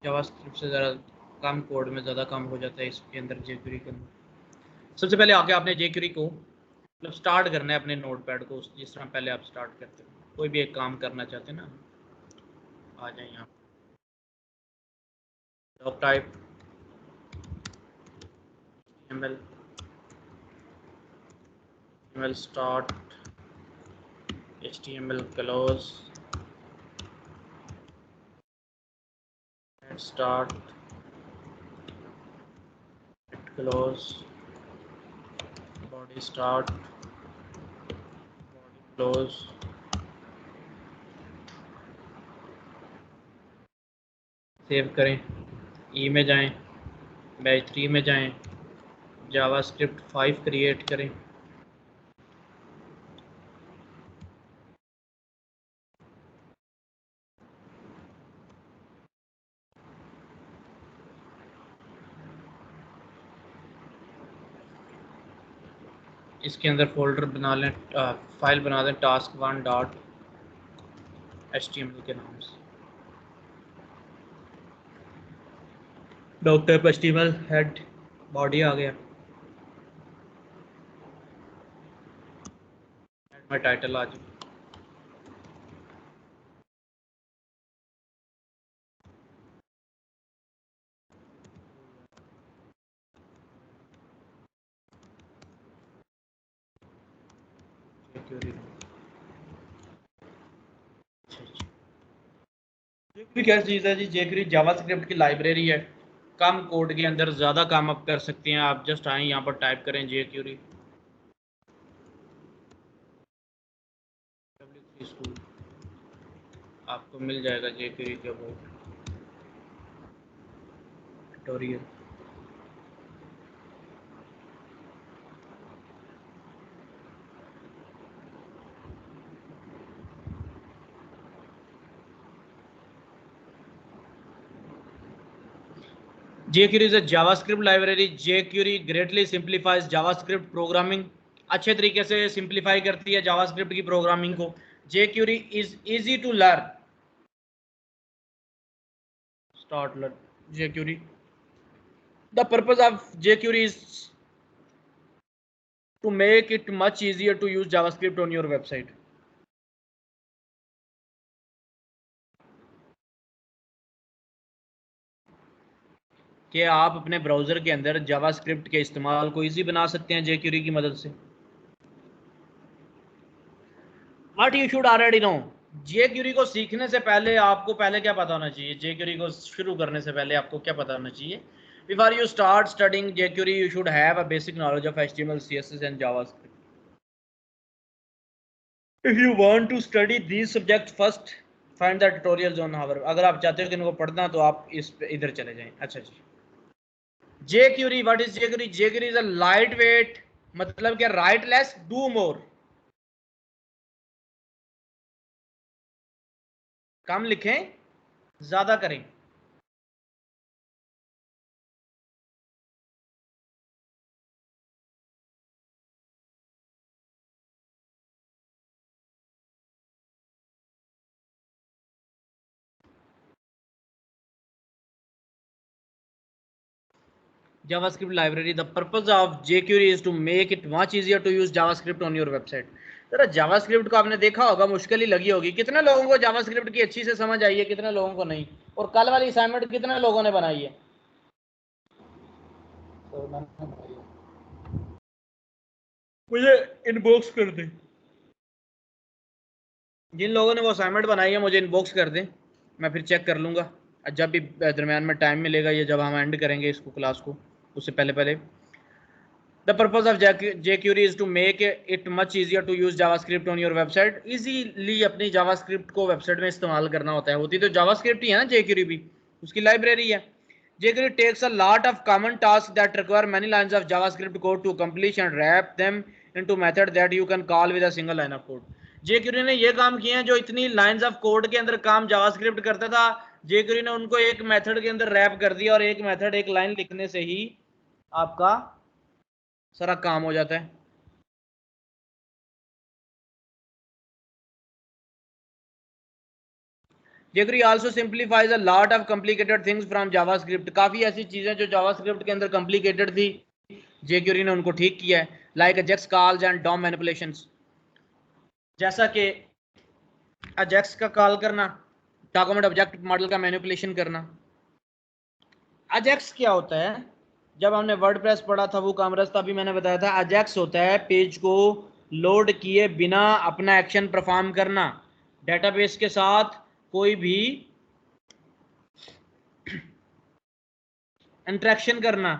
JavaScript से ज़रा कम code में ज़्यादा काम हो जाता है इसके अंदर jQuery के अंदर। सबसे पहले आके आपने jQuery को मतलब स्टार्ट करना है अपने नोटपैड को, जिस तरह पहले आप स्टार्ट करते हो कोई भी एक काम करना चाहते हैं ना। आ जाए यहाँ doc type HTML start HTML close start close body start body close. Save करें, ई में जाएं, बैच 3 में जाएं, जावास्क्रिप्ट 5 क्रिएट करें। इसके अंदर फोल्डर बना लें, फाइल बना दें task1.html के नाम से। Doc type HTML head body आ गया, हेड में टाइटल आ जाए। jQuery क्या चीज़ है जी? jQuery जावास्क्रिप्ट की लाइब्रेरी है, कम कोड के अंदर ज़्यादा काम आप कर सकते हैं। आप जस्ट आएँ यहाँ पर टाइप करें jQuery W3 स्कूल, आपको मिल जाएगा jQuery का वो tutorial. jQuery is a JavaScript library. jQuery greatly simplifies JavaScript programming. अच्छे तरीके से सिंप्लीफाई करती है जावास्क्रिप्ट की प्रोग्रामिंग को। jQuery is easy to learn. Start learn jQuery. The purpose of jQuery is to make it much easier to use JavaScript on your website. कि आप अपने ब्राउज़र के अंदर जावास्क्रिप्ट के इस्तेमाल को ईजी बना सकते हैं jQuery की मदद से। What you should already know, jQuery को सीखने से पहले आपको पहले क्या पता होना चाहिए? jQuery को शुरू करने से पहले आपको क्या पता होना चाहिए? Before you start studying jQuery, you should have a basic knowledge of HTML, CSS and JavaScript. If you want to study these subjects first, find the tutorials on our। अगर आप चाहते हो कि इनको पढ़ना तो आप इधर चले जाएं। अच्छा जी, jQuery, what is jQuery? jQuery is a lightweight, मतलब क्या? write less, do more। कम लिखें, ज्यादा करें। JavaScript library. The purpose of jQuery is to make it much easier to use JavaScript on your website. जरा JavaScript को आपने देखा होगा, मुश्किल ही लगी होगी। कितने लोगों को JavaScript की अच्छी से समझ आई है, कितने लोगों को नहीं? और कल वाली असाइनमेंट कितने लोगों ने बनाई है? मुझे इनबॉक्स कर दें, जिन लोगों ने वो असाइनमेंट बनाई है मुझे इनबॉक्स कर दें, मैं फिर चेक कर लूँगा जब भी दरमियान में टाइम मिलेगा, या जब हम एंड करेंगे इसको क्लास को, उससे पहले पहले। The purpose of jQuery is to make it much easier to use JavaScript on your website. Easily अपनी JavaScript को वेबसाइट में इस्तेमाल करना होता है। होती तो JavaScript ही है ना jQuery भी, उसकी लाइब्रेरी है। jQuery takes a lot of common tasks that require many lines of JavaScript code to accomplish and wrap them into method that you can call with a single line of code. jQuery ने ये काम किए हैं, जो इतनी lines of code के अंदर काम JavaScript करता था, jQuery ने उनको एक मेथड के अंदर रैप कर दिया, और एक मेथड एक लाइन लिखने से ही आपका सारा काम हो जाता है। jQuery also simplifies a lot of complicated things from JavaScript. काफी ऐसी चीजें जो JavaScript के अंदर complicated थी, jQuery ने उनको ठीक किया है, like Ajax calls and DOM manipulations. जैसा कि Ajax का कॉल करना, डॉक्यूमेंट ऑब्जेक्ट मॉडल का मैनिपुलेशन करना. Ajax क्या होता है? जब हमने वर्डप्रेस पढ़ा था वो कामरस, तभी मैंने बताया था Ajax होता है पेज को लोड किए बिना अपना एक्शन परफॉर्म करना, डेटाबेस के साथ कोई भी इंटरेक्शन करना.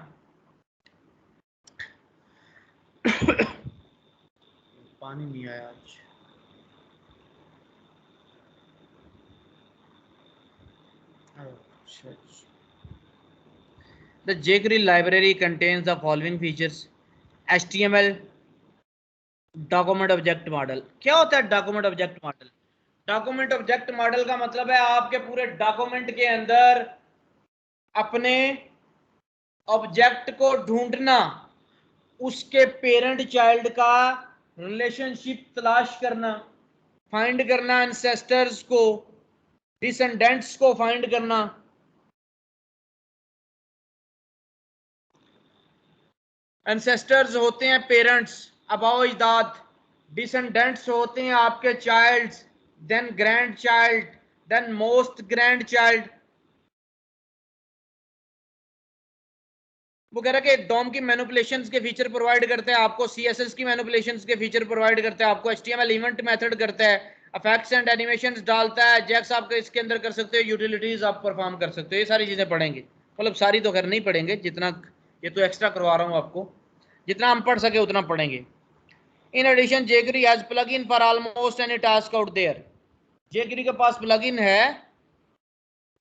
पानी नहीं आया आज. The jQuery library contains the following features: HTML document object model. क्या होता है document object model? Document object model का मतलब है आपके पूरे डॉक्यूमेंट के अंदर अपने ऑब्जेक्ट को ढूंढना, उसके पेरेंट चाइल्ड का रिलेशनशिप तलाश करना, फाइंड करना, एंसेस्टर्स को, डिसेंडेंट्स को फाइंड करना. एंसेस्टर्स होते हैं पेरेंट्स, अबाओ अजदाद. डिसेंडेंट्स होते हैं आपके childs, then grand child, then most grand child. वो कह रहा है कि डॉम की मैनिपुलेशंस के फीचर प्रोवाइड करता है आपको, सीएसएस की मैनिपुलेशंस के फीचर प्रोवाइड करता है आपको, एचटीएमएल इवेंट मेथड करता है, इफेक्ट्स एंड एनिमेशंस डालता है, जैक्स आप इसके अंदर कर सकते हो, यूटिलिटीज आप परफॉर्म कर सकते हो. ये सारी चीजें पढ़ेंगे, मतलब सारी तो खैर नहीं पढ़ेंगे, जितना ये तो एक्स्ट्रा करवा रहा हूँ आपको, जितना हम पढ़ सके उतना पढ़ेंगे. In addition jQuery has plugin for almost any task out there. jQuery के पास प्लगइन है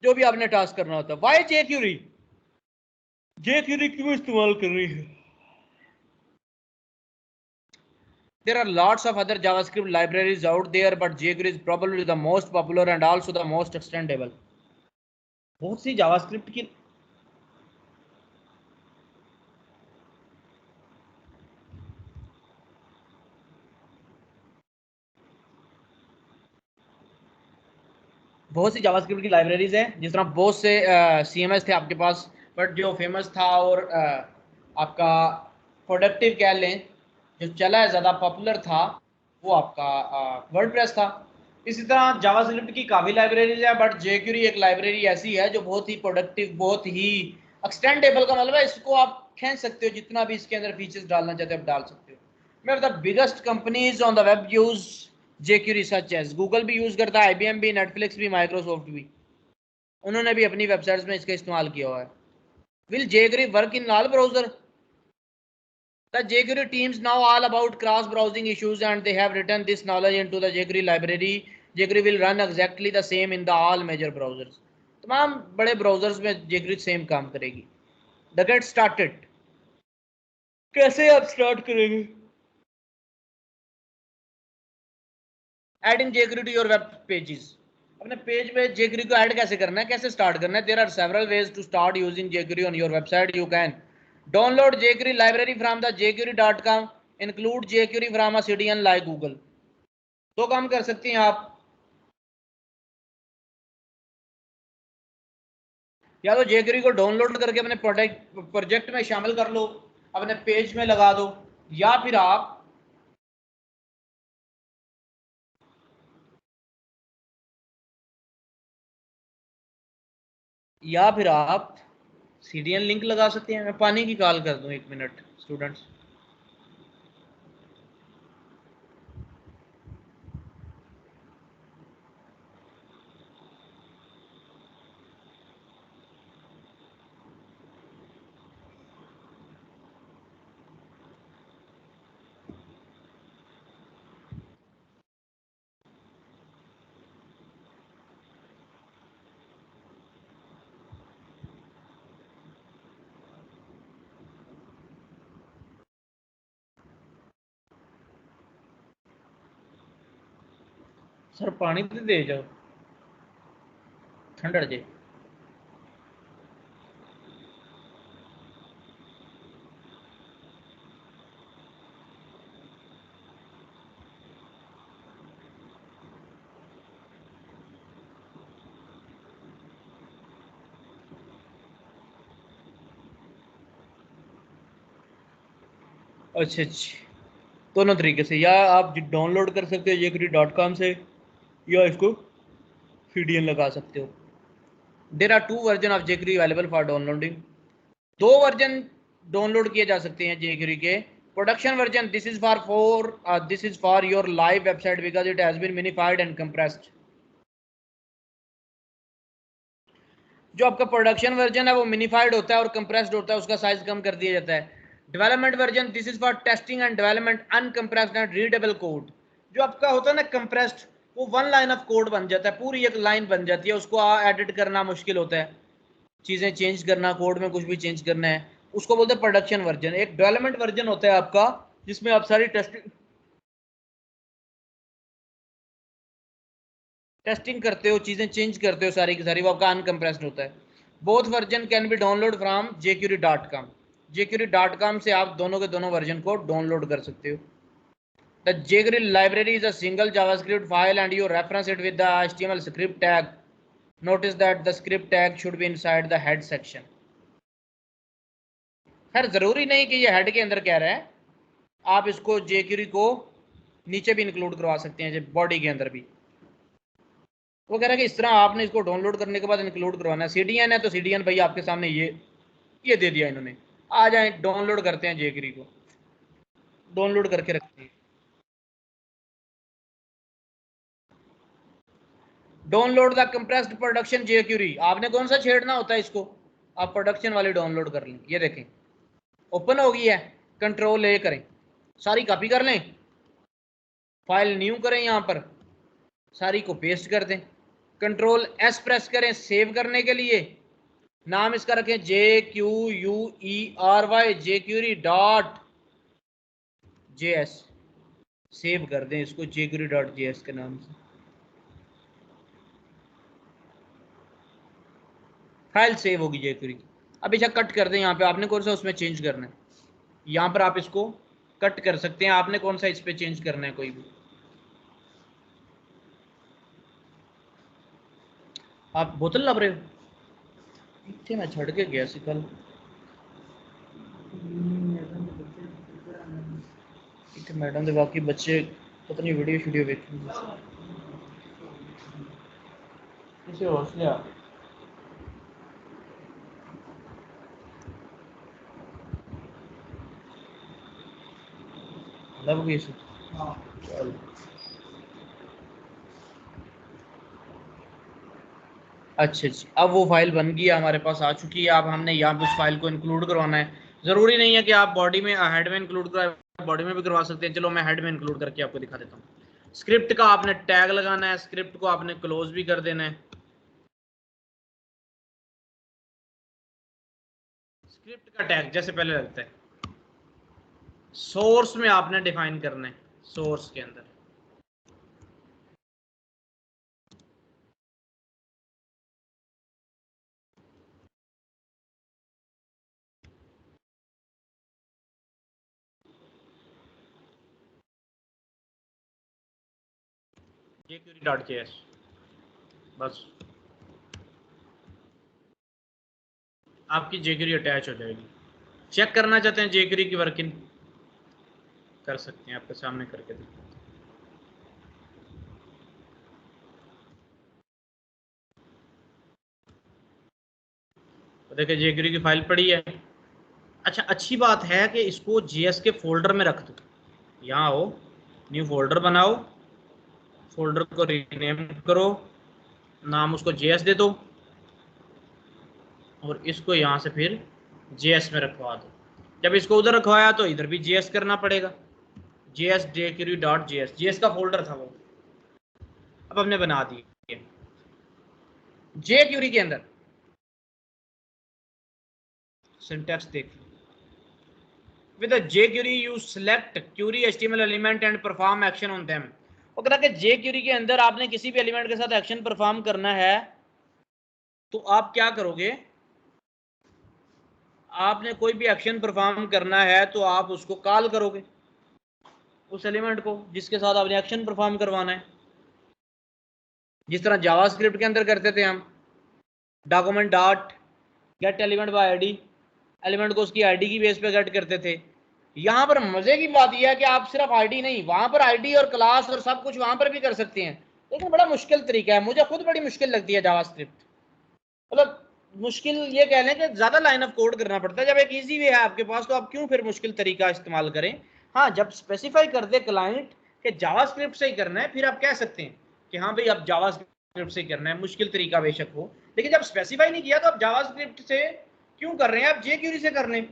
जो भी आपने टास्क करना होता है. Why jQuery? jQuery क्यों इस्तेमाल कर रही है? There are lots of other JavaScript libraries out there, but jQuery is probably the most popular and also the most extendable. बहुत सी JavaScript की JavaScript की लाइब्रेरीज हैं. जिस तरह बहुत से CMS थे आपके पास, बट जो फेमस था और आपका प्रोडक्टिव कह लें, जो चला है ज़्यादा पॉपुलर था, वो आपका वर्डप्रेस था. इसी तरह जावास्क्रिप्ट की काफ़ी लाइब्रेरीज है, बट jQuery एक लाइब्रेरी ऐसी है जो बहुत ही प्रोडक्टिव, बहुत ही एक्सटेंडेबल का मतलब है इसको आप खींच सकते हो, जितना भी इसके अंदर फीचर्स डालना चाहते हो आप डाल सकते हो. मैं the biggest companies on the web use jQuery such as Google भी यूज करता है, IBM भी, नेटफ्लिक्स भी, माइक्रोसॉफ्ट भी, उन्होंने भी अपनी वेबसाइट्स में इसका इस्तेमाल किया हुआ है. Will jQuery work in all browser? The jQuery teams now all about cross-browsing issues and they have written this knowledge into the jQuery library. jQuery will run exactly the same in the all major browsers. तमाम बड़े browsers में jQuery same काम करेगी. The get started. कैसे आप start करेंगे? Adding jQuery to your web pages. अपने page में jQuery को ऐड कैसे करना है, कैसे स्टार्ट करना है? There are several ways to start using jQuery on your website. You can download jQuery library from the jQuery.com. Include jQuery from a CDN like Google. दो काम कर सकती हैं आप, या तो jQuery को डाउनलोड करके अपने प्रोजेक्ट में शामिल कर लो, अपने पेज में लगा दो, या फिर आप CDN लिंक लगा सकते हैं. मैं पानी की कॉल कर दूं, 1 मिनट स्टूडेंट्स. सर पानी तो दे जाओ, ठंडड़ जे. अच्छा अच्छा, दोनों तरीके से, या आप डाउनलोड कर सकते हो jQuery.com से, या इसको CDN लगा सकते हो। There are 2 version of jQuery available for downloading. 2 version download किए जा सकते हैं jQuery के। Production version, this is for your live website because it has been minified and compressed. जो आपका प्रोडक्शन वर्जन है वो मिनिफाइड होता है और कंप्रेस्ड होता है, उसका साइज कम कर दिया जाता है। Development version, this is for testing and development uncompressed and readable code. जो आपका होता है ना कंप्रेस्ड, वो 1 लाइन ऑफ कोड बन जाता है, पूरी एक लाइन बन जाती है, उसको एडिट करना मुश्किल होता है, चीजें चेंज करना, कोड में कुछ भी चेंज करना है, उसको बोलते हैं प्रोडक्शन वर्जन। एक डेवलपमेंट वर्जन होता है आपका, जिसमें आप सारी टेस्टिंग करते हो, चीजें चेंज करते हो सारी की सारी, वो आपका अनकंप्रेस्ड होता है। Both version can be download from jQuery.com। jQuery.com से आप दोनों के दोनों वर्जन को डाउनलोड कर सकते हो। The jQuery library is a single JavaScript file and you reference it with the HTML script tag. Notice that the script tag should be inside the head section। खैर जरूरी नहीं कि ये हेड के अंदर कह रहा है, आप इसको jQuery को नीचे भी इंक्लूड करवा सकते हैं, बॉडी के अंदर भी। वो कह रहा है कि इस तरह आपने इसको डाउनलोड करने के बाद इंक्लूड करवाना है। CDN है तो CDN भाई आपके सामने ये दे दिया इन्होंने। आ जाए डाउनलोड करते हैं jQuery को, डाउनलोड करके रखते हैं। Download the compressed production jQuery। आपने कौन सा छेड़ना होता है इसको, आप प्रोडक्शन वाले डाउनलोड कर लें। ये देखें ओपन हो गई है, कंट्रोल A करें, सारी कॉपी कर लें, फाइल न्यू करें, यहाँ पर सारी को पेस्ट कर दें, कंट्रोल S प्रेस करें सेव करने के लिए। नाम इसका रखें jQuery jQuery.js, सेव कर दें इसको jQuery.js के नाम से। फाइल सेव होगी jQuery की। अब इसे कट कर दें, यहाँ पे आपने कौन सा उसमें चेंज करना है, यहाँ पर आप इसको कट कर सकते हैं, आपने कौन सा इस पे चेंज करना है कोई भी। आप बोतल लब रहे हो, इतने मैं छड़ के गया सी कल, इतने मैडम दे बाकी बच्चे पता नहीं वीडियो शीडियो देखेंगे किसी हौसले आ लब गई सी। अच्छा जी, अब वो फाइल बन गई है, हमारे पास आ चुकी है। अब हमने यहाँ पे उस फाइल को इंक्लूड करवाना है। ज़रूरी नहीं है कि आप बॉडी में हेड में इंक्लूड करवाए, बॉडी में भी करवा सकते हैं। चलो मैं हेड में इंक्लूड करके आपको दिखा देता हूँ। स्क्रिप्ट का आपने टैग लगाना है, स्क्रिप्ट को आपने क्लोज भी कर देना है। स्क्रिप्ट का टैग जैसे पहले लगता है, सोर्स में आपने डिफाइन करना है, सोर्स के अंदर jQuery.js, बस आपकी jQuery अटैच हो जाएगी। चेक करना चाहते हैं jQuery की वर्किंग, कर सकते हैं, आपके सामने करके देखते हैं। तो देखिए jQuery की फाइल पड़ी है। अच्छा, अच्छी बात है कि इसको JS के फोल्डर में रख दो। यहाँ आओ, न्यू फोल्डर बनाओ, फोल्डर को रीनेम करो, नाम उसको JS दे दो, और इसको यहाँ से फिर JS में रखवा दो। जब इसको उधर रखवाया तो इधर भी JS करना पड़ेगा, JS jQuery.js, JS का फोल्डर था वो, अब हमने बना दिए। jQuery के अंदर सिंटैक्स देख लो। With a jQuery you select query HTML element and perform action on them। वो कहता है कि jQuery के अंदर आपने किसी भी एलिमेंट के साथ एक्शन परफॉर्म करना है, तो आप क्या करोगे, आपने कोई भी एक्शन परफॉर्म करना है तो आप उसको कॉल करोगे, उस एलिमेंट को जिसके साथ आपने एक्शन परफॉर्म करवाना है। जिस तरह जावास्क्रिप्ट के अंदर करते थे हम, document dot get element by ID, element को उसकी आईडी की बेस पे गेट करते थे। यहाँ पर मजे की बात यह है कि आप सिर्फ आईडी नहीं, वहां पर आईडी और क्लास और सब कुछ वहां पर भी कर सकते हैं, लेकिन बड़ा मुश्किल तरीका है, मुझे खुद बड़ी मुश्किल लगती है जावास्क्रिप्ट। मतलब मुश्किल ये कह लें कि ज्यादा लाइन ऑफ कोड करना पड़ता है, जब एक इजी वे है आपके पास तो आप क्यों फिर मुश्किल तरीका इस्तेमाल करें। हाँ, जब स्पेसिफाई कर दे क्लाइंट कि जावास्क्रिप्ट से ही करना है, फिर आप कह सकते हैं कि हाँ भाई अब जावास्क्रिप्ट से करना है, मुश्किल तरीका बेशक हो, लेकिन जब स्पेसिफाई नहीं किया तो आप जावास्क्रिप्ट से क्यों कर रहे हैं, आप जेक्यूरी से कर लें।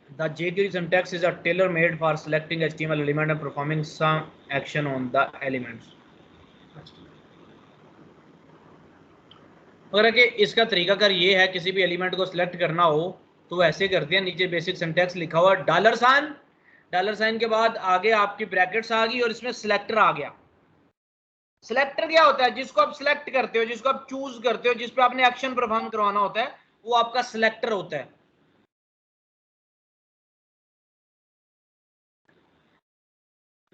The jQuery syntax is a tailor-made for selecting HTML element and performing some action on the elements. अगर कि इसका तरीकाकार ये है, किसी भी एलिमेंट को सिलेक्ट करना हो तो ऐसे करते हैं, नीचे बेसिक सिंटैक्स लिखा हुआ डॉलर साइन, डॉलर साइन के बाद आगे आपकी ब्रैकेट्स आ गई और इसमें सिलेक्टर आ गया। सिलेक्टर क्या होता है, जिसको आप सिलेक्ट करते हो, जिसको आप चूज करते हो, जिस पे आपने एक्शन परफॉर्म करवाना होता है, वो आपका सिलेक्टर होता है।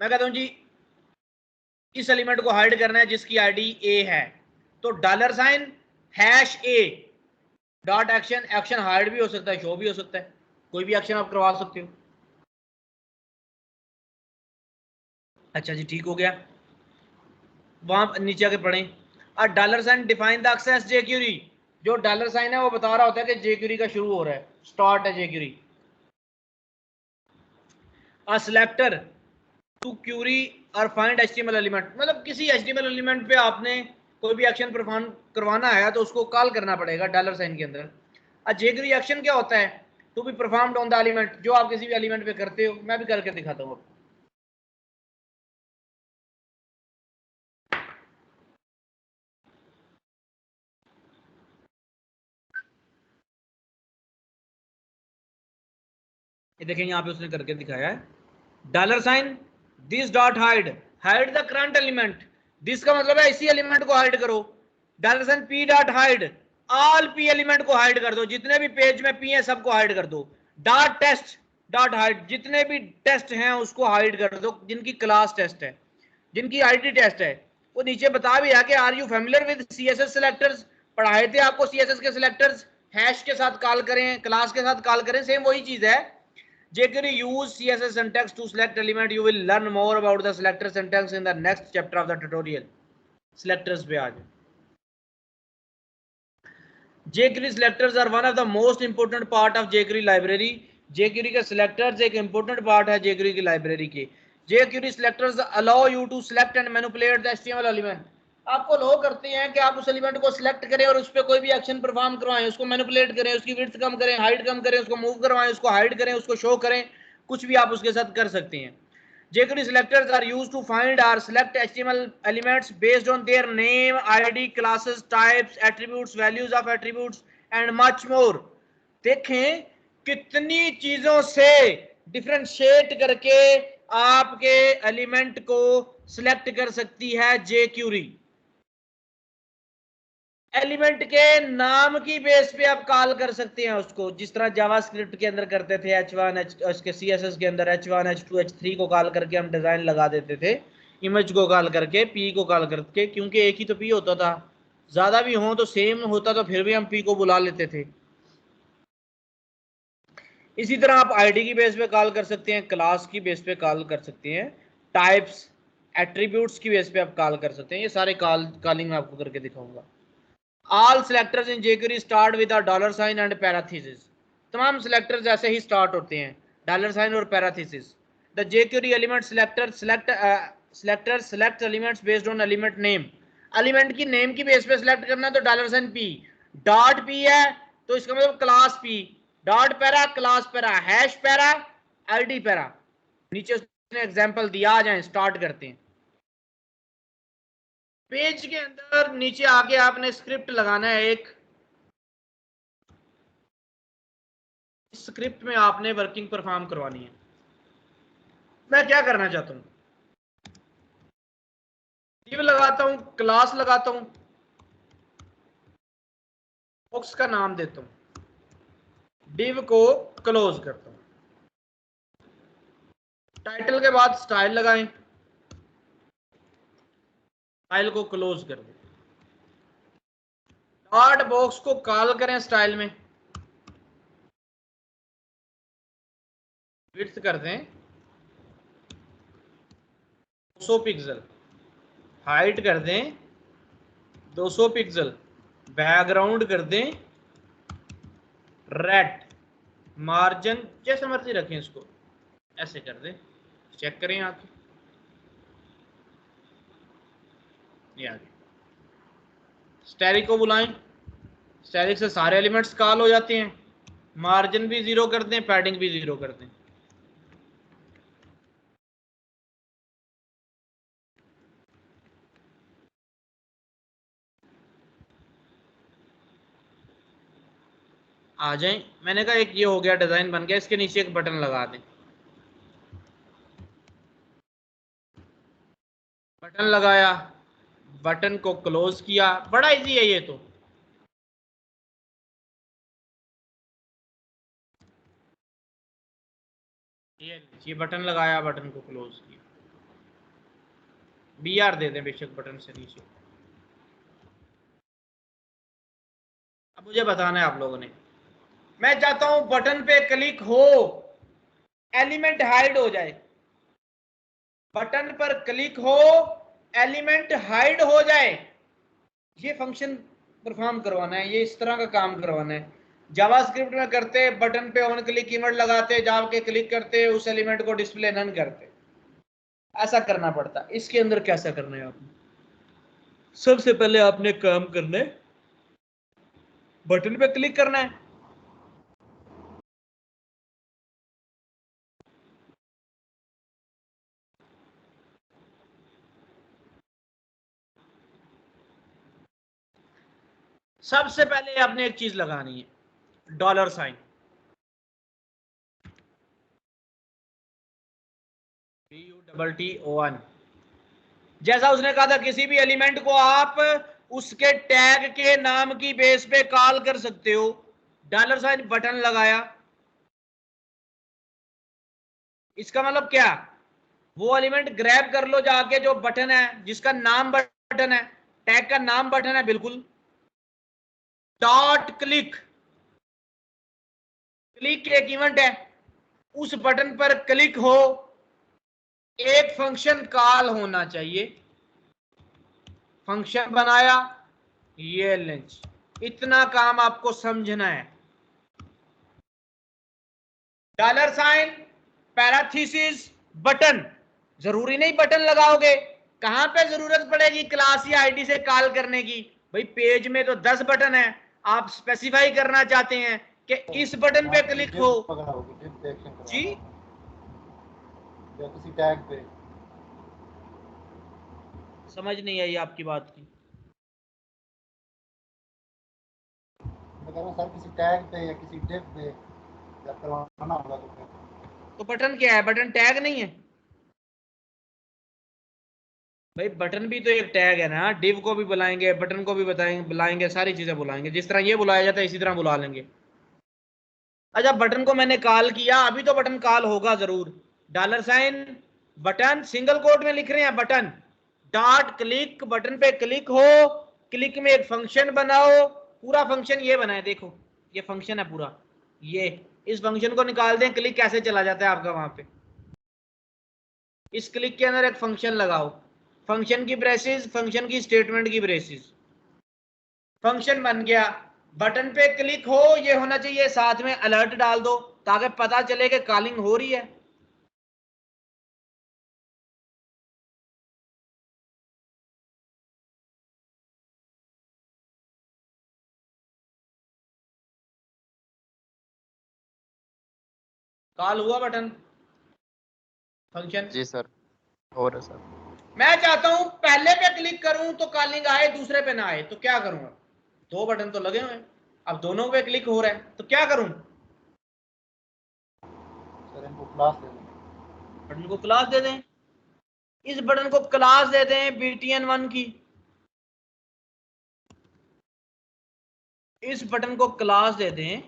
मैं कहता हूं जी इस एलिमेंट को हाइड करना है जिसकी आईडी ए है, तो dollar sign hash A dot action, action hide भी हो सकता है, शो भी हो सकता है, कोई भी एक्शन आप करवा सकते हो। अच्छा जी, ठीक हो गया। वहां नीचे आके पढ़ें, और dollar sign define the access jQuery, जो डॉलर साइन है वो बता रहा होता है कि जेक्यूरी का शुरू हो रहा है, स्टार्ट है जेक्यूरी। अ सिलेक्टर टू क्यूरी और फाइंड एचटीएमएल एलिमेंट, मतलब किसी एचटीएमएल एलिमेंट पे आपने कोई भी एक्शन परफॉर्म करवाना है तो उसको कॉल करना पड़ेगा डॉलर साइन के अंदर। अ जेक्यूरी एक्शन क्या होता है, to be performed on the element, जो आप किसी भी एलिमेंट पे करते हो। मैं भी करके दिखाता हूँ आपको। ये देखें यहाँ पे उसने करके दिखाया है, dollar sign this dot hide, hide the current element, this का मतलब है इसी एलिमेंट को हाइड करो। Dollar sign P dot hide, all P element को हाइड कर दो, जितने भी पेज में पी है सबको हाइड कर दो। डॉट टेस्ट डॉट हाइड, जितने भी टेस्ट हैं उसको हाइड कर दो, जिनकी क्लास टेस्ट है, जिनकी आईडी टेस्ट है। वो नीचे बता भी है कि are you familiar with CSS selectors, पढ़ाए थे आपको सीएसएस के सिलेक्टर्स, हैश के साथ कॉल करें, क्लास के साथ कॉल करें, सेम वही चीज है। jQuery use CSS syntax to select element. You will learn more about the selector syntax in the next chapter of the tutorial. Selectors पे आज jQuery selectors are one of the most important part of jQuery library. jQuery के selectors एक important part है jQuery की library के। jQuery selectors allow you to select and manipulate the HTML element. आपको लो करते हैं कि आप उस एलिमेंट को सिलेक्ट करें और उस पर कोई भी एक्शन परफॉर्म करवाएं, उसको मैनिपुलेट करें, उसकी विड्थ कम करें, हाइट कम करें, उसको मूव करवाएं, उसको हाइड करें, उसको शो करें, कुछ भी आप उसके साथ कर सकते हैं। jQuery selectors are used to find or select HTML elements based on their name, ID, classes, types, attributes, values of attributes and much more. देखें कितनी चीजों से डिफरेंशिएट करके आपके एलिमेंट को सिलेक्ट कर सकती है jQuery। एलिमेंट के नाम की बेस पे आप कॉल कर सकते हैं उसको, जिस तरह जावास्क्रिप्ट के अंदर करते थे, h1 उसके CSS के अंदर h1 h2 h3 को कॉल करके हम डिजाइन लगा देते थे, इमेज को कॉल करके, p को कॉल करके, क्योंकि एक ही तो p होता था, ज्यादा भी हो तो सेम होता तो फिर भी हम p को बुला लेते थे। इसी तरह आप आईडी की बेस पे कॉल कर सकते हैं, क्लास की बेस पे कॉल कर सकते हैं, टाइप्स एट्रीब्यूट्स की बेस पे आप कॉल कर सकते हैं। ये सारे कॉलिंग मैं आपको करके दिखाऊंगा। All selectors in jQuery start with a dollar sign and parenthesis. तमाम selectors ऐसे ही start होते हैं, डॉलर साइन और parenthesis. The jQuery element selector select elements based on element name. Element की नेम की बेस पे सिलेक्ट करना है तो dollar sign P, dot P है तो इसका मतलब class P, dot para class para, hash para ID para. नीचे उसने एग्जांपल दिया, आ जाए स्टार्ट करते हैं। पेज के अंदर नीचे आके आपने स्क्रिप्ट लगाना है एक, स्क्रिप्ट में आपने वर्किंग परफॉर्म करवानी है। मैं क्या करना चाहता हूं, div लगाता हूं, क्लास लगाता हूं, बॉक्स का नाम देता हूं, div को क्लोज करता हूं, टाइटल के बाद स्टाइल लगाएं, स्टाइल को क्लोज कर दें, डॉट बॉक्स को कॉल करें, स्टाइल में विड्थ कर दें 200 पिक्सल, हाइट कर दें 200 पिक्सल, बैकग्राउंड कर दें रेड, मार्जिन जैसे मर्जी रखें, इसको ऐसे कर दें, चेक करें आके, ये आगे। स्टैटिक को बुलाएं, स्टैटिक से सारे एलिमेंट्स कॉल हो जाते हैं, मार्जिन भी 0 कर दें, पैडिंग भी 0 कर दें। आ जाएं, मैंने कहा एक ये हो गया, डिजाइन बन गया, इसके नीचे एक बटन लगा दें, बटन लगाया, बटन को क्लोज किया, बड़ा इजी है ये तो। ये बटन लगाया, बटन को क्लोज किया, BR दे दें बेशक बटन से नीचे। अब मुझे बताना है आप लोगों ने, मैं चाहता हूं बटन पे क्लिक हो, एलिमेंट हाइड हो जाए, बटन पर क्लिक हो, एलिमेंट हाइड हो जाए, ये फंक्शन परफॉर्म करवाना है, ये इस तरह का काम करवाना है। जावास्क्रिप्ट में करते बटन पे ऑन क्लिक कीवर्ड लगाते, जाके क्लिक करते, उस एलिमेंट को डिस्प्ले नन करते, ऐसा करना पड़ता। इसके अंदर कैसा करना है आपने, सबसे पहले आपने काम करना है, बटन पे क्लिक करना है, सबसे पहले आपने एक चीज लगानी है, $साइन, BUTTON। जैसा उसने कहा था, किसी भी एलिमेंट को आप उसके टैग के नाम की बेस पे कॉल कर सकते हो, $साइन बटन लगाया, इसका मतलब क्या, वो एलिमेंट ग्रैब कर लो जाके जो बटन है, जिसका नाम बटन है, टैग का नाम बटन है बिल्कुल, डॉट क्लिक, क्लिक एक इवेंट है, उस बटन पर क्लिक हो, एक फंक्शन कॉल होना चाहिए, फंक्शन बनाया, ये लेंच, इतना काम आपको समझना है। $साइन पैराथीसिस बटन, जरूरी नहीं बटन लगाओगे, कहां पे जरूरत पड़ेगी क्लास या आईडी से कॉल करने की, भाई पेज में तो 10 बटन है, आप स्पेसिफाई करना चाहते हैं कि इस बटन पे क्लिक हो जी, या किसी टैग पे, समझ नहीं आई आपकी बात की, मैं कह रहा हूँ सर किसी टैग पे या किसी डिव पे जब करवाना होगा तो बटन क्या है, बटन टैग नहीं है भाई, बटन भी तो एक टैग है ना, डिव को भी बुलाएंगे, बटन को भी बताएंगे, बुलाएंगे, सारी चीजें बुलाएंगे, जिस तरह ये बुलाया जाता है इसी तरह बुला लेंगे। अच्छा, बटन को मैंने कॉल किया, अभी तो बटन कॉल होगा जरूर, $साइन बटन, सिंगल कोट में लिख रहे हैं बटन, डॉट क्लिक, बटन पे क्लिक हो, क्लिक में एक फंक्शन बनाओ, पूरा फंक्शन ये बनाए, देखो ये फंक्शन है पूरा, ये इस फंक्शन को निकाल दें, क्लिक कैसे चला जाता है आपका वहां पे, इस क्लिक के अंदर एक फंक्शन लगाओ, फंक्शन की ब्रेसेस, फंक्शन की स्टेटमेंट की ब्रेसेस, फंक्शन बन गया, बटन पे क्लिक हो, ये होना चाहिए, साथ में अलर्ट डाल दो ताकि पता चले कि कॉलिंग हो रही है। कॉल हुआ बटन, फंक्शन, जी सर, हो रहा सर। मैं चाहता हूं पहले पे क्लिक करूं तो कॉलिंग आए, दूसरे पे ना आए, तो क्या करूंगा, दो बटन तो लगे हुए हैं, अब दोनों पे क्लिक हो रहा है, तो क्या करूं, सर इनको क्लास दे दें। बटन को क्लास दे दें, इस बटन को क्लास दे दें btn1 की, इस बटन को क्लास दे दें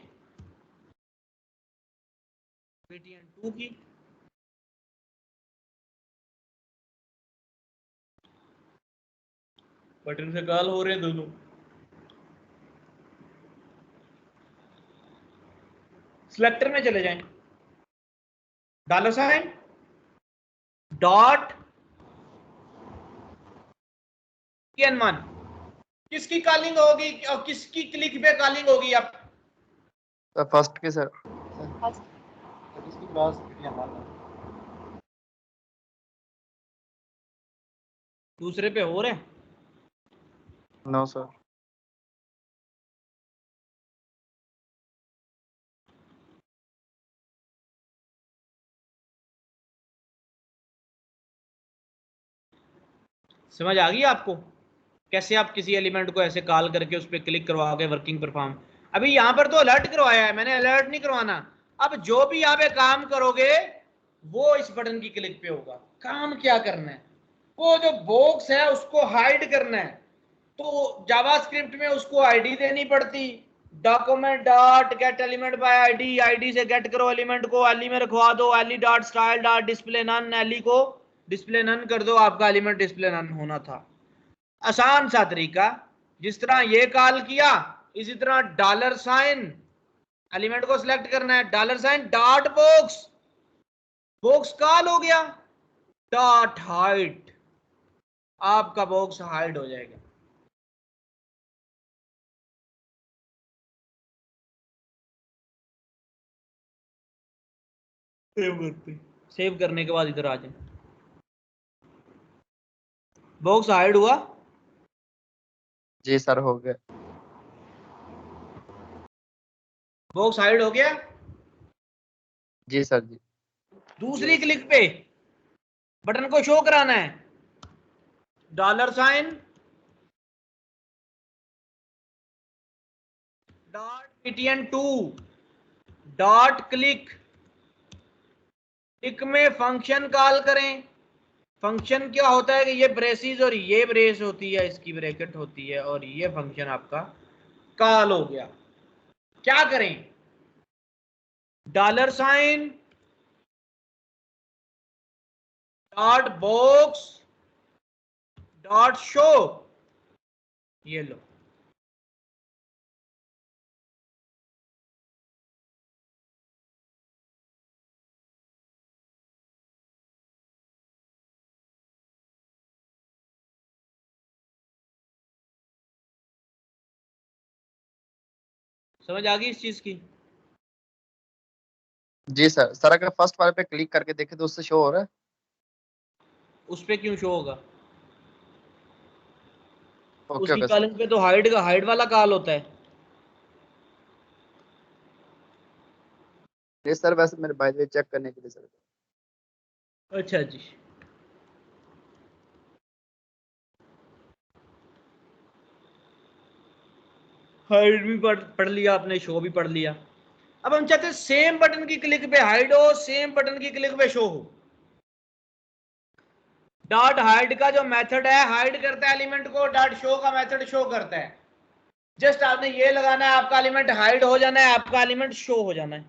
btn2 की, बटन से कॉल हो रहे हैं दोनों। सिलेक्टर में चले जाएं, डॉलर साइन डॉट btn1, किसकी कॉलिंग होगी और किसकी क्लिक पे कॉलिंग होगी? आप सर फर्स्ट की सर। तो किसकी क्लास हमारा दूसरे पे हो रहे हैं। No sir. समझ आ गई आपको कैसे आप किसी एलिमेंट को ऐसे कॉल करके उस पर क्लिक करवा के वर्किंग परफॉर्म? अभी यहां पर तो अलर्ट करवाया है मैंने, अलर्ट नहीं करवाना। अब जो भी आप एक काम करोगे वो इस बटन की क्लिक पे होगा। काम क्या करना है, वो जो बॉक्स है उसको हाइड करना है। तो जावास्क्रिप्ट में उसको आईडी देनी पड़ती, document dot get element by ID, ID से गेट करो एलिमेंट को, एली में रखवा दो, एली dot style dot display none, एली को डिस्प्ले नन कर दो, आपका एलिमेंट डिस्प्ले नन होना था। आसान सा तरीका। जिस तरह ये कॉल किया इसी तरह डॉलर साइन एलिमेंट को सिलेक्ट करना है, dollar sign dot box, box call हो गया, डॉट हाइड, आपका बॉक्स हाइड हो जाएगा। सेव करते, सेव करने के बाद इधर आ जाए, बॉक्स हाइड हुआ। जी सर हो गया। बॉक्स हाइड हो गया। जी सर जी। दूसरी क्लिक पे बटन को शो कराना है, dollar sign dot btn2 dot click, click में फंक्शन कॉल करें। फंक्शन क्या होता है कि ये ब्रेसिस और ये ब्रेस होती है, इसकी ब्रैकेट होती है, और ये फंक्शन आपका कॉल हो गया। क्या करें, dollar sign dot box dot show, ये लो, समझ आ गई इस चीज की? जी सर। सर अगर फर्स्ट वाले पे क्लिक करके देखे तो उससे शो हो रहा है। उस पे क्यों शो होगा? ओके उसकी ओके सर। कॉलिंग पे तो हाइड का हाइड वाला कॉल होता है। जी सर वैसे मेरे बाय द वे चेक करने के लिए सर। अच्छा जी, हाइड भी पढ़ लिया आपने, शो भी पढ़ लिया। अब हम चाहते हैं सेम बटन की क्लिक पे हाइड हो, सेम बटन की क्लिक पे शो हो। डॉट हाइड का जो मेथड है हाइड करता है एलिमेंट को, डॉट शो का मेथड शो करता है। जस्ट आपने ये लगाना है, आपका एलिमेंट हाइड हो जाना है, आपका एलिमेंट शो हो जाना है,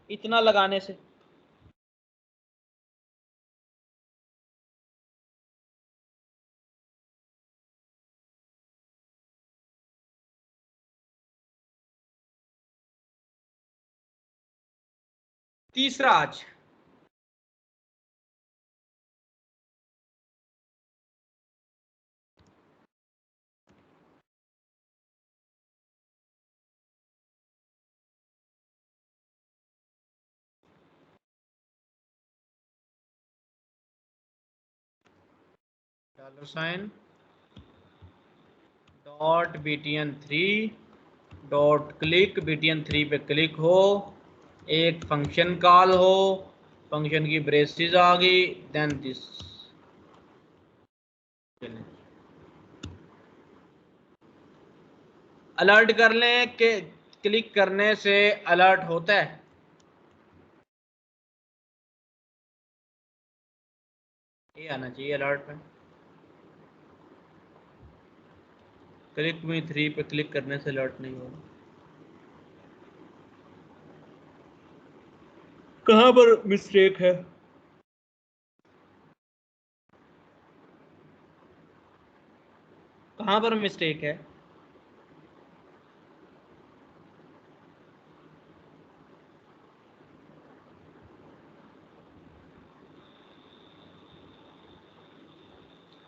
इतना लगाने से। तीसरा आज dollar sign dot btn3 dot click, btn3 पे क्लिक हो, एक फंक्शन कॉल हो, फंक्शन की ब्रेसेस आ गई, देन दिस अलर्ट कर लें कि क्लिक करने से अलर्ट होता है। ये आना चाहिए अलर्ट में। क्लिक मी 3 पे क्लिक करने से अलर्ट नहीं होगा। कहाँ पर मिस्टेक है? कहाँ पर मिस्टेक है?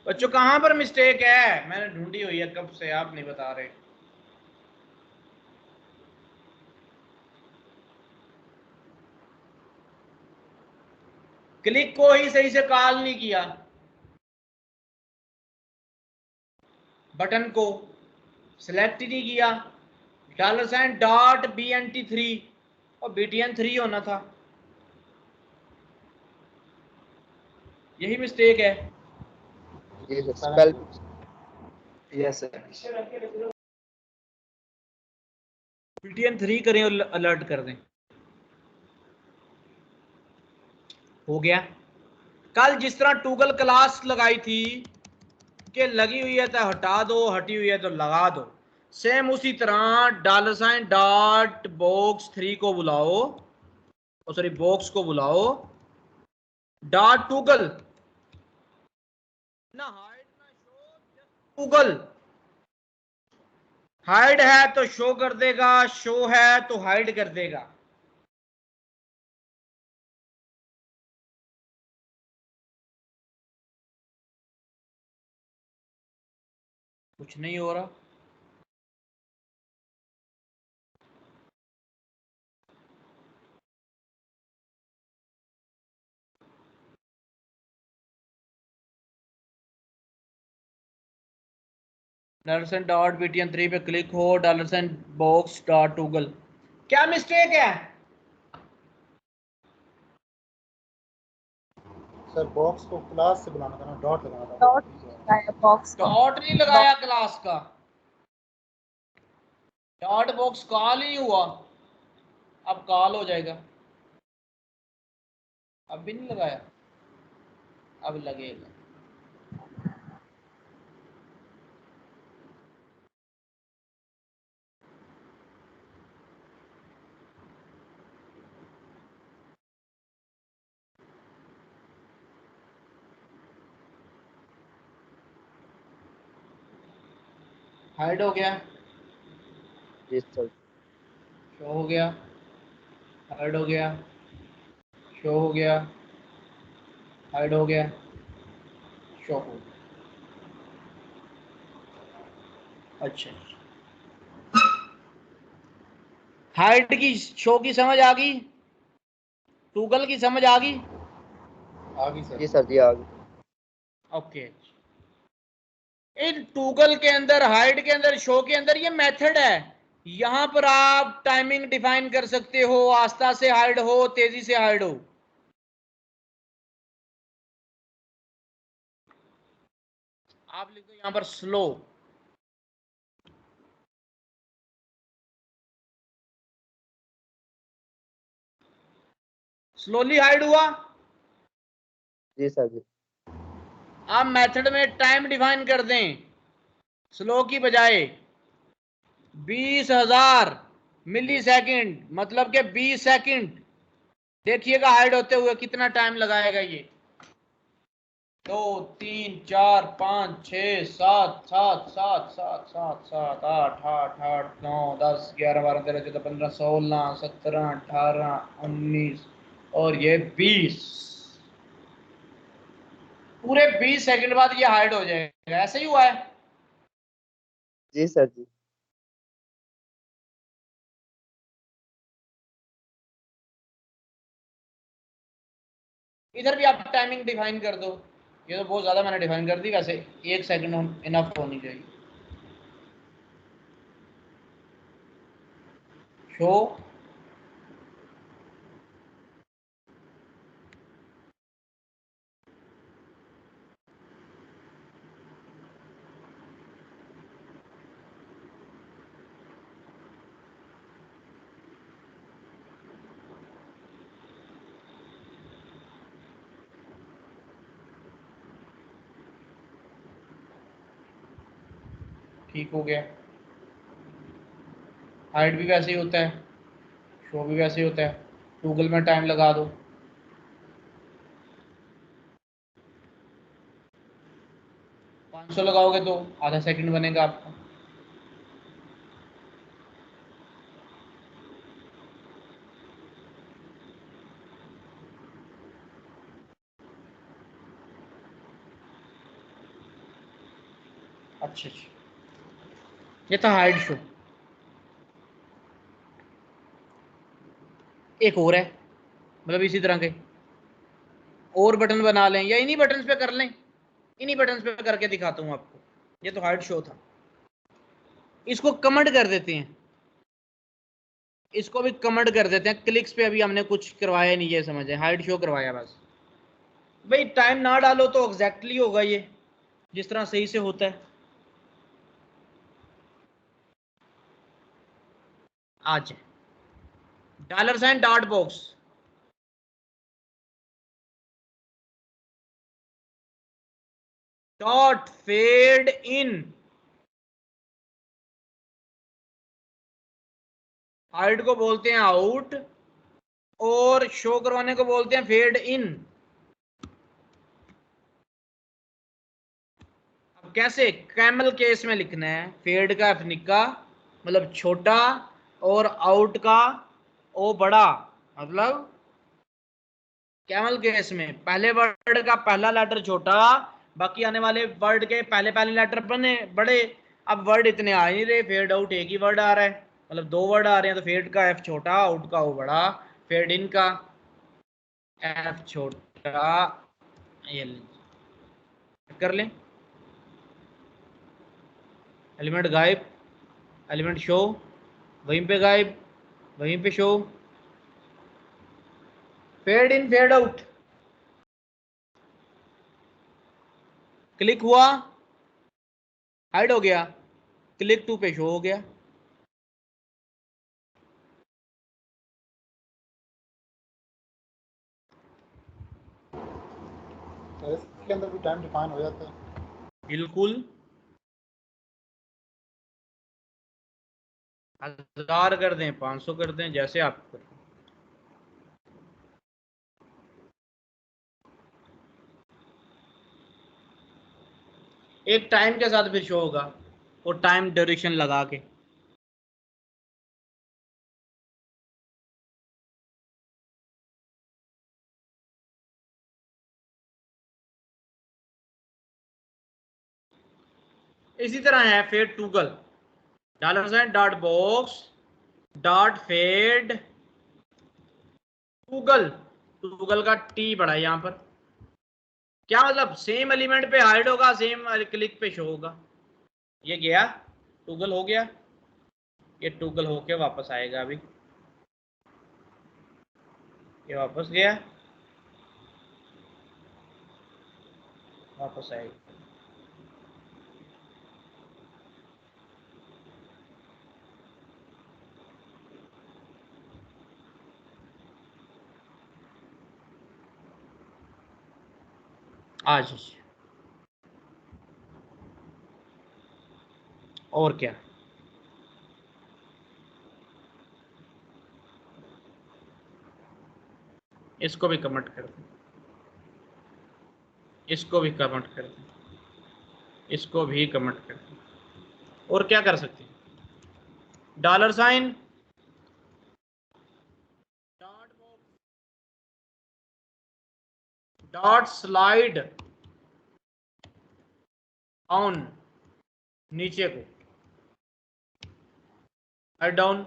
बच्चों कहाँ पर मिस्टेक है? मैंने ढूंढी हुई है कब से, आप नहीं बता रहे। क्लिक को ही सही से कॉल नहीं किया, बटन को सिलेक्ट ही नहीं किया। $.BNT3 और BTN3 होना था। यही मिस्टेक है। Ji sir, spell. Yes sir. BTN3 करें और अलर्ट कर दें। हो गया। कल जिस तरह टूगल क्लास लगाई थी कि लगी हुई है तो हटा दो, हटी हुई है तो लगा दो, सेम उसी तरह $.box3 को बुलाओ, सॉरी बॉक्स को बुलाओ, .टूगल ना हाइड ना शो, जस्ट टूगल। हाइड है तो शो कर देगा, शो है तो हाइड कर देगा। कुछ नहीं हो रहा। $.BTN3 पे क्लिक हो, $.box.टूगल। क्या मिस्टेक है? सर बॉक्स को क्लास से बुलाना था ना, डॉट लगाना था। डॉट लगाया बॉक्स का। डॉट नहीं लगाया क्लास का, .box कॉल ही हुआ। अब कॉल हो जाएगा। अब भी नहीं लगाया, अब लगेगा। हाइड हो गया, जी सर। शो हो गया, हाइड हो गया, शो हो गया, हाइड हो गया, शो हो गया। अच्छा, हाइड की शो की समझ आ गई, टूगल की समझ आ गई। आ गई जी सर। सर जी, आ गई। ओके। इन टूगल के अंदर, हाइड के अंदर, शो के अंदर ये मेथड है। यहां पर आप टाइमिंग डिफाइन कर सकते हो, आस्था से हाइड हो, तेजी से हाइड हो। आप लिख दो यहां पर स्लो। स्लोली हाइड हुआ। जी सर जी। आप मेथड में टाइम डिफाइन कर दें, स्लो की बजाय 20,000 मिली सेकेंड, मतलब के 20 सेकेंड। देखिएगा हाइड होते हुए कितना टाइम लगाएगा ये। 2 3 4 5 6 7 7 7 7 7 7 8 8 8 9 10 11 12 13 14 15 16 17 18 19 और ये 20। पूरे 20 सेकंड बाद ये हाइड हो जाएगा। ऐसे ही हुआ है। जी सर जी। इधर भी आप टाइमिंग डिफाइन कर दो। ये तो बहुत ज्यादा मैंने डिफाइन कर दी, वैसे 1 सेकंड इनफ होनी चाहिए। शो, ठीक हो गया। हाइड भी वैसे ही होता है, शो भी वैसे ही होता है। गूगल में टाइम लगा दो, 500 लगाओगे तो आधा सेकंड बनेगा आपका। अच्छा अच्छा, ये था हाइड शो। एक और है, मतलब इसी तरह के और बटन बना लें या इन्हीं बटन पे कर लें। इन्हीं बटन पे करके दिखाता हूँ आपको। ये तो हाइड शो था, इसको कमेंट कर देते हैं, इसको भी कमेंट कर देते हैं। क्लिक्स पे अभी हमने कुछ करवाया नहीं, ये समझ है, हाइड शो करवाया बस। भाई टाइम ना डालो तो एग्जैक्टली होगा ये, जिस तरह सही से होता है। आज $साइन dot box, dot fade in, hide को बोलते हैं आउट और शो करवाने को बोलते हैं फेड इन। अब कैसे, कैमल केस में लिखना है, फेड का एफ निक्का मतलब छोटा और आउट का ओ बड़ा, मतलब कैमल केस में पहले वर्ड का पहला लेटर छोटा, बाकी आने वाले वर्ड के पहले पहले लेटर बने बड़े। अब वर्ड इतने आ नहीं रहे, फेड आउट एक ही वर्ड आ रहा है, मतलब 2 वर्ड आ रहे हैं, तो फेड का एफ छोटा, आउट का ओ बड़ा, फेड इन का एफ छोटा, ये कर लें। एलिमेंट गायब, एलिमेंट शो, वहीं पे गायब, वहीं पे show, fade in fade out. Click हुआ, हाइड हो गया, क्लिक टू पे शो हो गया। इसके अंदर भी टाइम डिफाइन हो जाता है। बिल्कुल, 1000 कर दें, 500 कर दें, जैसे आप करें। एक टाइम के साथ फिर शो होगा, और टाइम ड्यूरेशन लगा के। इसी तरह है फेड टूगल, $साइन dot box dot fade toggle, toggle का टी बड़ा है यहाँ पर। क्या मतलब, सेम एलिमेंट पे हाइड होगा, सेम क्लिक पे शो होगा। ये गया, टूगल हो गया, ये टूगल होके वापस आएगा। अभी ये वापस गया, वापस आएगा। आज और क्या, इसको भी कमेंट कर दें, इसको भी कमेंट कर दें, इसको भी कमेंट कर दें। और क्या कर सकते हैं, $साइन डॉट स्लाइड ऑन, नीचे को स्लाइड डाउन,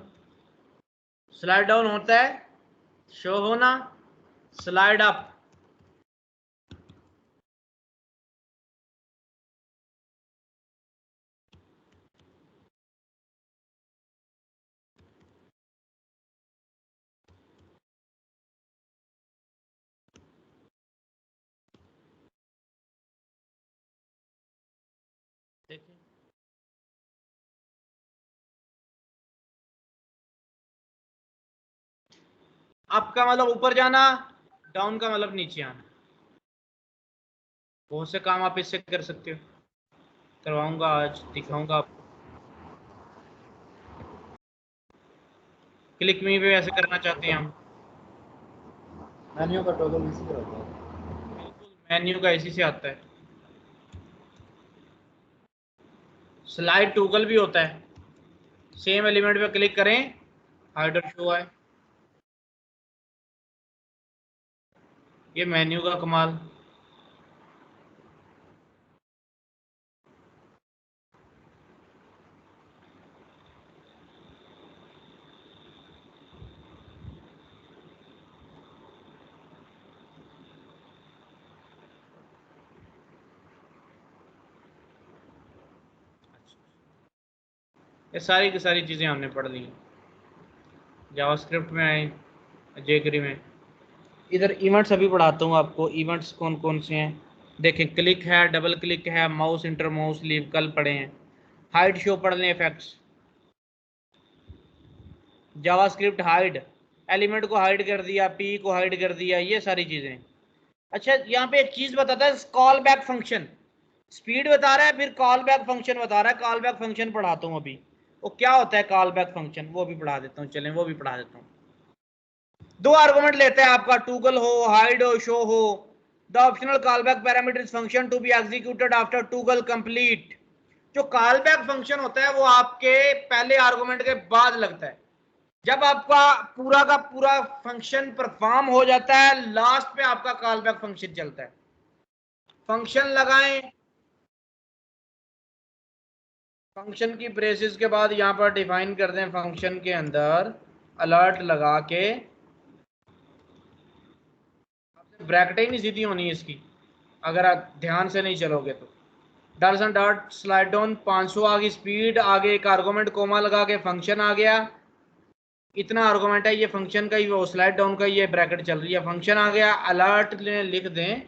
स्लाइड डाउन होता है शो होना, स्लाइड अप देखिए। अप का मतलब ऊपर जाना, डाउन का मतलब नीचे आना। बहुत से काम आप इससे कर सकते हो, करवाऊंगा आज, दिखाऊंगा आपको। क्लिक मी पे ऐसे करना चाहते हैं हम, मेन्यू का टॉगल इसी तरह होता है। बिल्कुल मेन्यू का इसी से आता है। स्लाइड टॉगल भी होता है, सेम एलिमेंट पे क्लिक करें, हाइड और शो आए। ये मेन्यू का कमाल। ये सारी की सारी चीज़ें हमने पढ़ ली। जावास्क्रिप्ट में आए, जेकरी में, इधर इवेंट्स अभी पढ़ाता हूँ आपको। इवेंट्स कौन कौन से हैं देखें, क्लिक है, डबल क्लिक है, माउस इंटर माउस लीव, कल पढ़े हैं। हाइड शो पढ़ लें, इफेक्ट्स, जावास्क्रिप्ट हाइड, एलिमेंट को हाइड कर दिया, पी को हाइड कर दिया, ये सारी चीज़ें। अच्छा यहाँ पे एक चीज़ बताता है, कॉल बैक फंक्शन, स्पीड बता रहा है, फिर कॉल बैक फंक्शन बता रहा है। कॉल बैक फंक्शन पढ़ाता हूँ अभी, वो क्या होता है कॉल बैक फंक्शन, वो भी पढ़ा देता हूँ। चलें वो भी पढ़ा देता हूँ। दो आर्गुमेंट लेते हैं आपका, टूगल हो, हाइड हो, शो हो। The optional call back parameter function to be executed after toggle complete. जो कॉल बैक फंक्शन होता है वो आपके पहले आर्गुमेंट के बाद लगता है। जब आपका पूरा का पूरा फंक्शन परफॉर्म हो जाता है, लास्ट पे आपका कॉल बैक फंक्शन चलता है। फंक्शन लगाएं, फंक्शन की ब्रेसेस के बाद यहां पर डिफाइन कर दें, फंक्शन के अंदर अलर्ट लगा के, ब्रैकेट ही नहीं सीधी होनी इसकी अगर आप ध्यान से नहीं चलोगे तो। डॉलसन डॉट स्लाइड डाउन 500 आ गई स्पीड, आगे एक आर्गुमेंट कोमा लगा के फंक्शन आ गया, इतना आर्गुमेंट है ये फंक्शन का ही, वो स्लाइड डाउन का ये ब्रैकेट चल रही है, फंक्शन आ गया। अलर्ट लिख दें,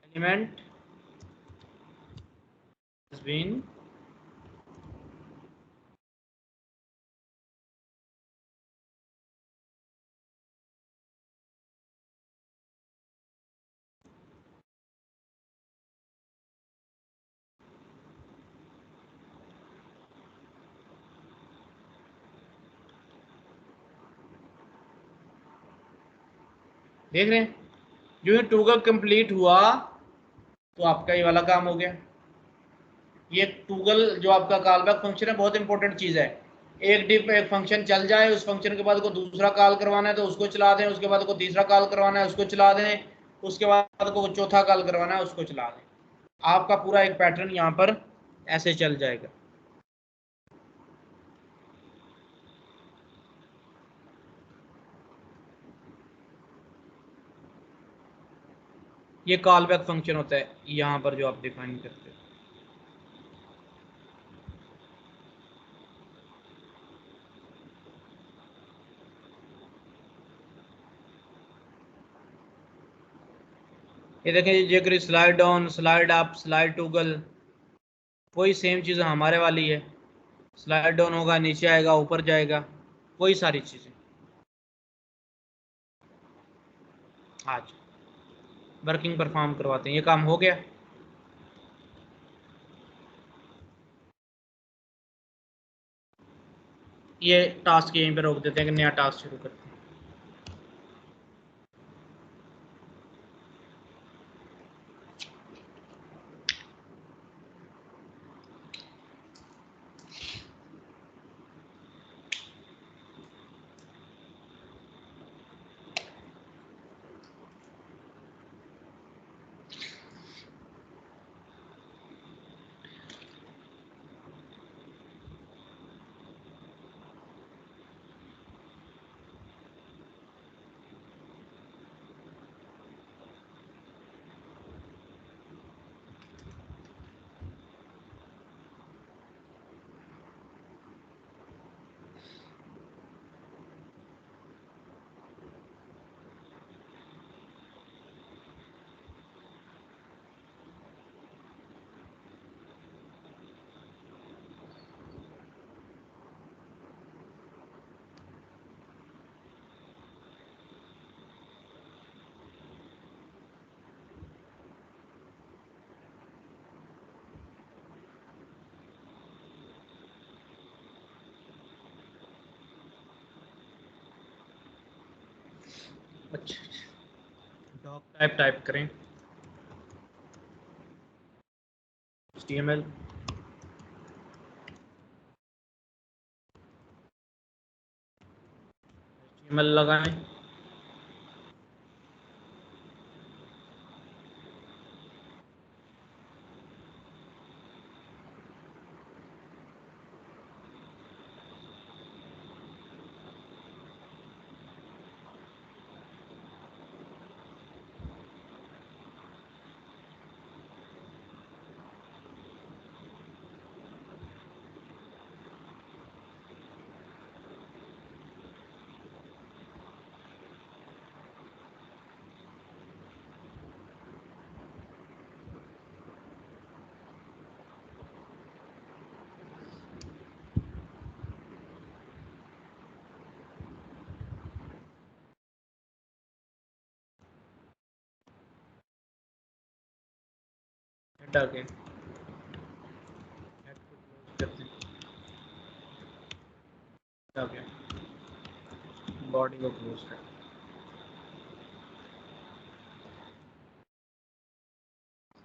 एलिमेंट has been देख रहे हैं, जो ये टूगल कंप्लीट हुआ तो आपका ये वाला काम हो गया। ये टूगल जो आपका कॉल बैक फंक्शन है बहुत इंपॉर्टेंट चीज़ है। एक डिप एक फंक्शन चल जाए, उस फंक्शन के बाद को दूसरा कॉल करवाना है तो उसको चला दें, उसके बाद को तीसरा कॉल करवाना है उसको चला दें, उसके बाद को चौथा कॉल करवाना है उसको चला दें। आपका पूरा एक पैटर्न यहाँ पर ऐसे चल जाएगा। ये कॉल बैक फंक्शन होता है यहाँ पर जो आप डिफाइन करते हो। ये देखें, ये करी slide down, slide up, slide toggle, वही सेम चीज़ हमारे वाली है। स्लाइड डाउन होगा, नीचे आएगा, ऊपर जाएगा, वही सारी चीज़ें। आज वर्किंग परफॉर्म करवाते हैं, ये काम हो गया। ये टास्क यहीं पे रोक देते हैं कि नया टास्क शुरू करते हैं। अच्छा, डॉक टाइप करें, HTML, लगाएं, हेड आगे, हेड को क्लोज करते हैं, आगे बॉडी को क्लोज करते हैं,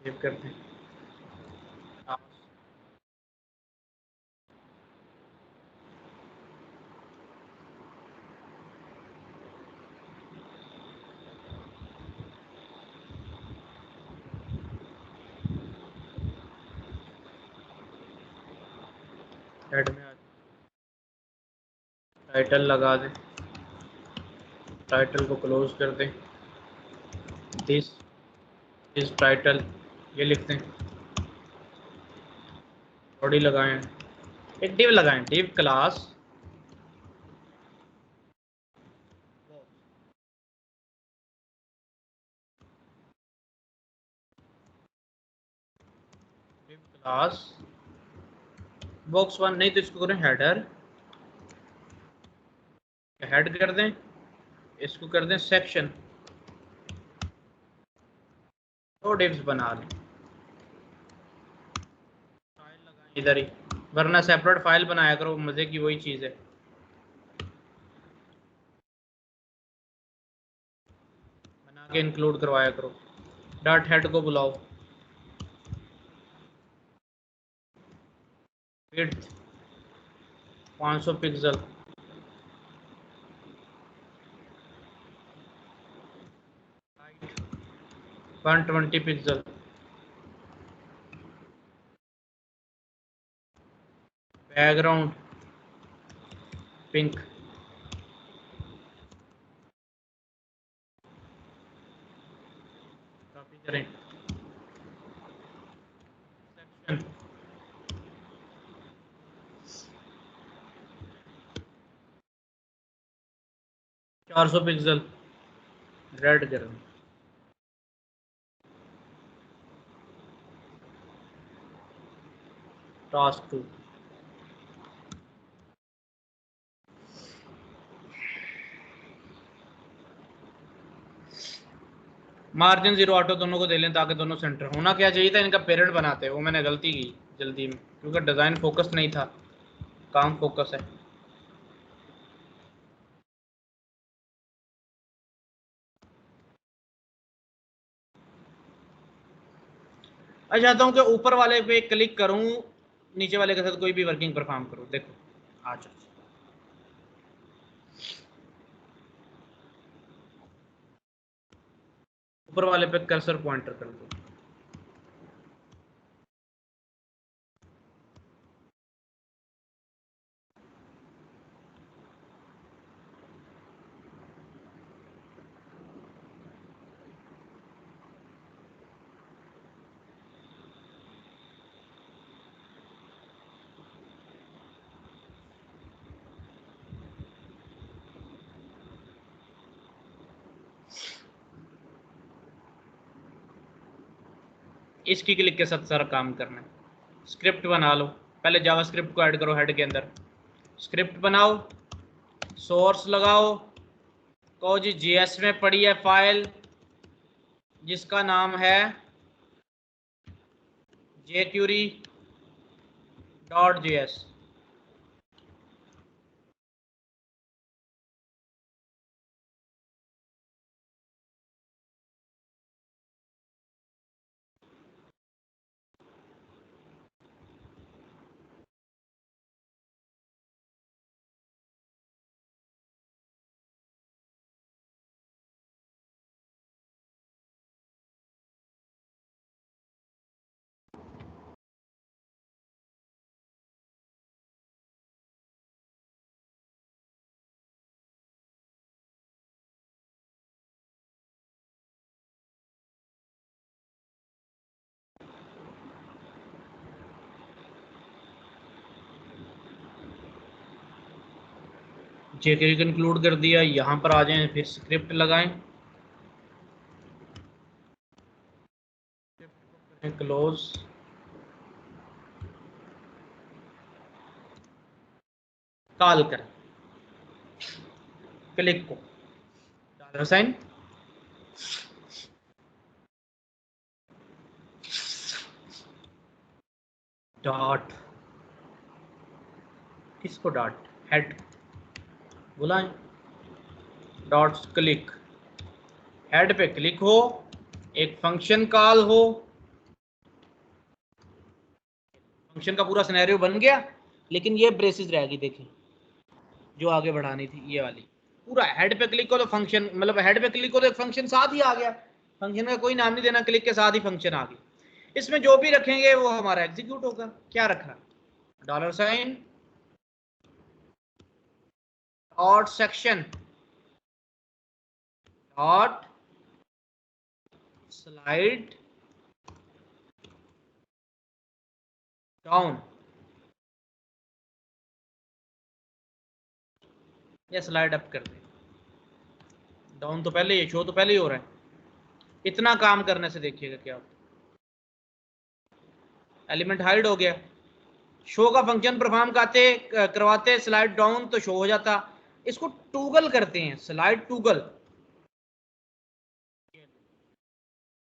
सेव करते हैं। हेड में टाइटल लगा दें, टाइटल को क्लोज कर दें, दिस इज टाइटल, ये लिखते हैं, बॉडी लगाएं, एक डिव लगाएं, div class class box one, नहीं तो इसको करें हेडर, हेड कर दें, इसको कर दें सेक्शन, दो डिव्स बना लें, फाइल लगाएं इधर ही, वरना सेपरेट फाइल बनाया करो, मजे की वही चीज है। बना के इंक्लूड करवाया करो। डॉट हेड को बुलाओ, width 500 pixel, height 120 pixel, background pink, copy करें, सेक्शन 400 पिक्सल, रेड करें, टास्क 2, मार्जिन 0 ऑटो दोनों को दे लें ताकि दोनों सेंटर। होना क्या चाहिए था, इनका पेरेंट बनाते, वो मैंने गलती की जल्दी में, क्योंकि डिज़ाइन फोकस नहीं था, काम फोकस है। मैं चाहता हूँ कि ऊपर वाले पे क्लिक करूँ, नीचे वाले के साथ कोई भी वर्किंग परफॉर्म करूँ। देखो आ जाओ, ऊपर वाले पे कर्सर पॉइंटर कर दो, इसकी क्लिक के साथ सारा काम करना है। स्क्रिप्ट बना लो, पहले जावा स्क्रिप्ट को ऐड करो, हेड के अंदर स्क्रिप्ट बनाओ, सोर्स लगाओ, कहो जी जीएस में पड़ी है फाइल जिसका नाम है jQuery.js, जेके इंक्लूड कर दिया। यहाँ पर आ जाएं, फिर स्क्रिप्ट लगाएं, क्लोज, कॉल कर क्लिक को डॉलर साइन, डॉट, किसको डॉट, हेड बुलाएं, डॉट क्लिक, हेड पे क्लिक हो, एक फंक्शन कॉल हो, फंक्शन का पूरा सिनेरियो बन गया, लेकिन ये ब्रेसेस रहेगी, देखें जो आगे बढ़ानी थी ये वाली। पूरा हेड पे क्लिक हो तो फंक्शन, मतलब हेड पे क्लिक हो तो एक फंक्शन साथ ही आ गया, फंक्शन का कोई नाम नहीं देना, क्लिक के साथ ही फंक्शन आ गया। इसमें जो भी रखेंगे वो हमारा एग्जीक्यूट होगा। क्या रखा, dollar sign, dot section, dot slide down, या स्लाइड अप कर दे, डाउन तो पहले ही, शो तो पहले ही हो रहा है। इतना काम करने से देखिएगा क्या होता है। एलिमेंट हाइड हो गया, शो का फंक्शन परफॉर्म करवाते स्लाइड डाउन तो शो हो जाता। इसको टूगल करते हैं, स्लाइड टूगल,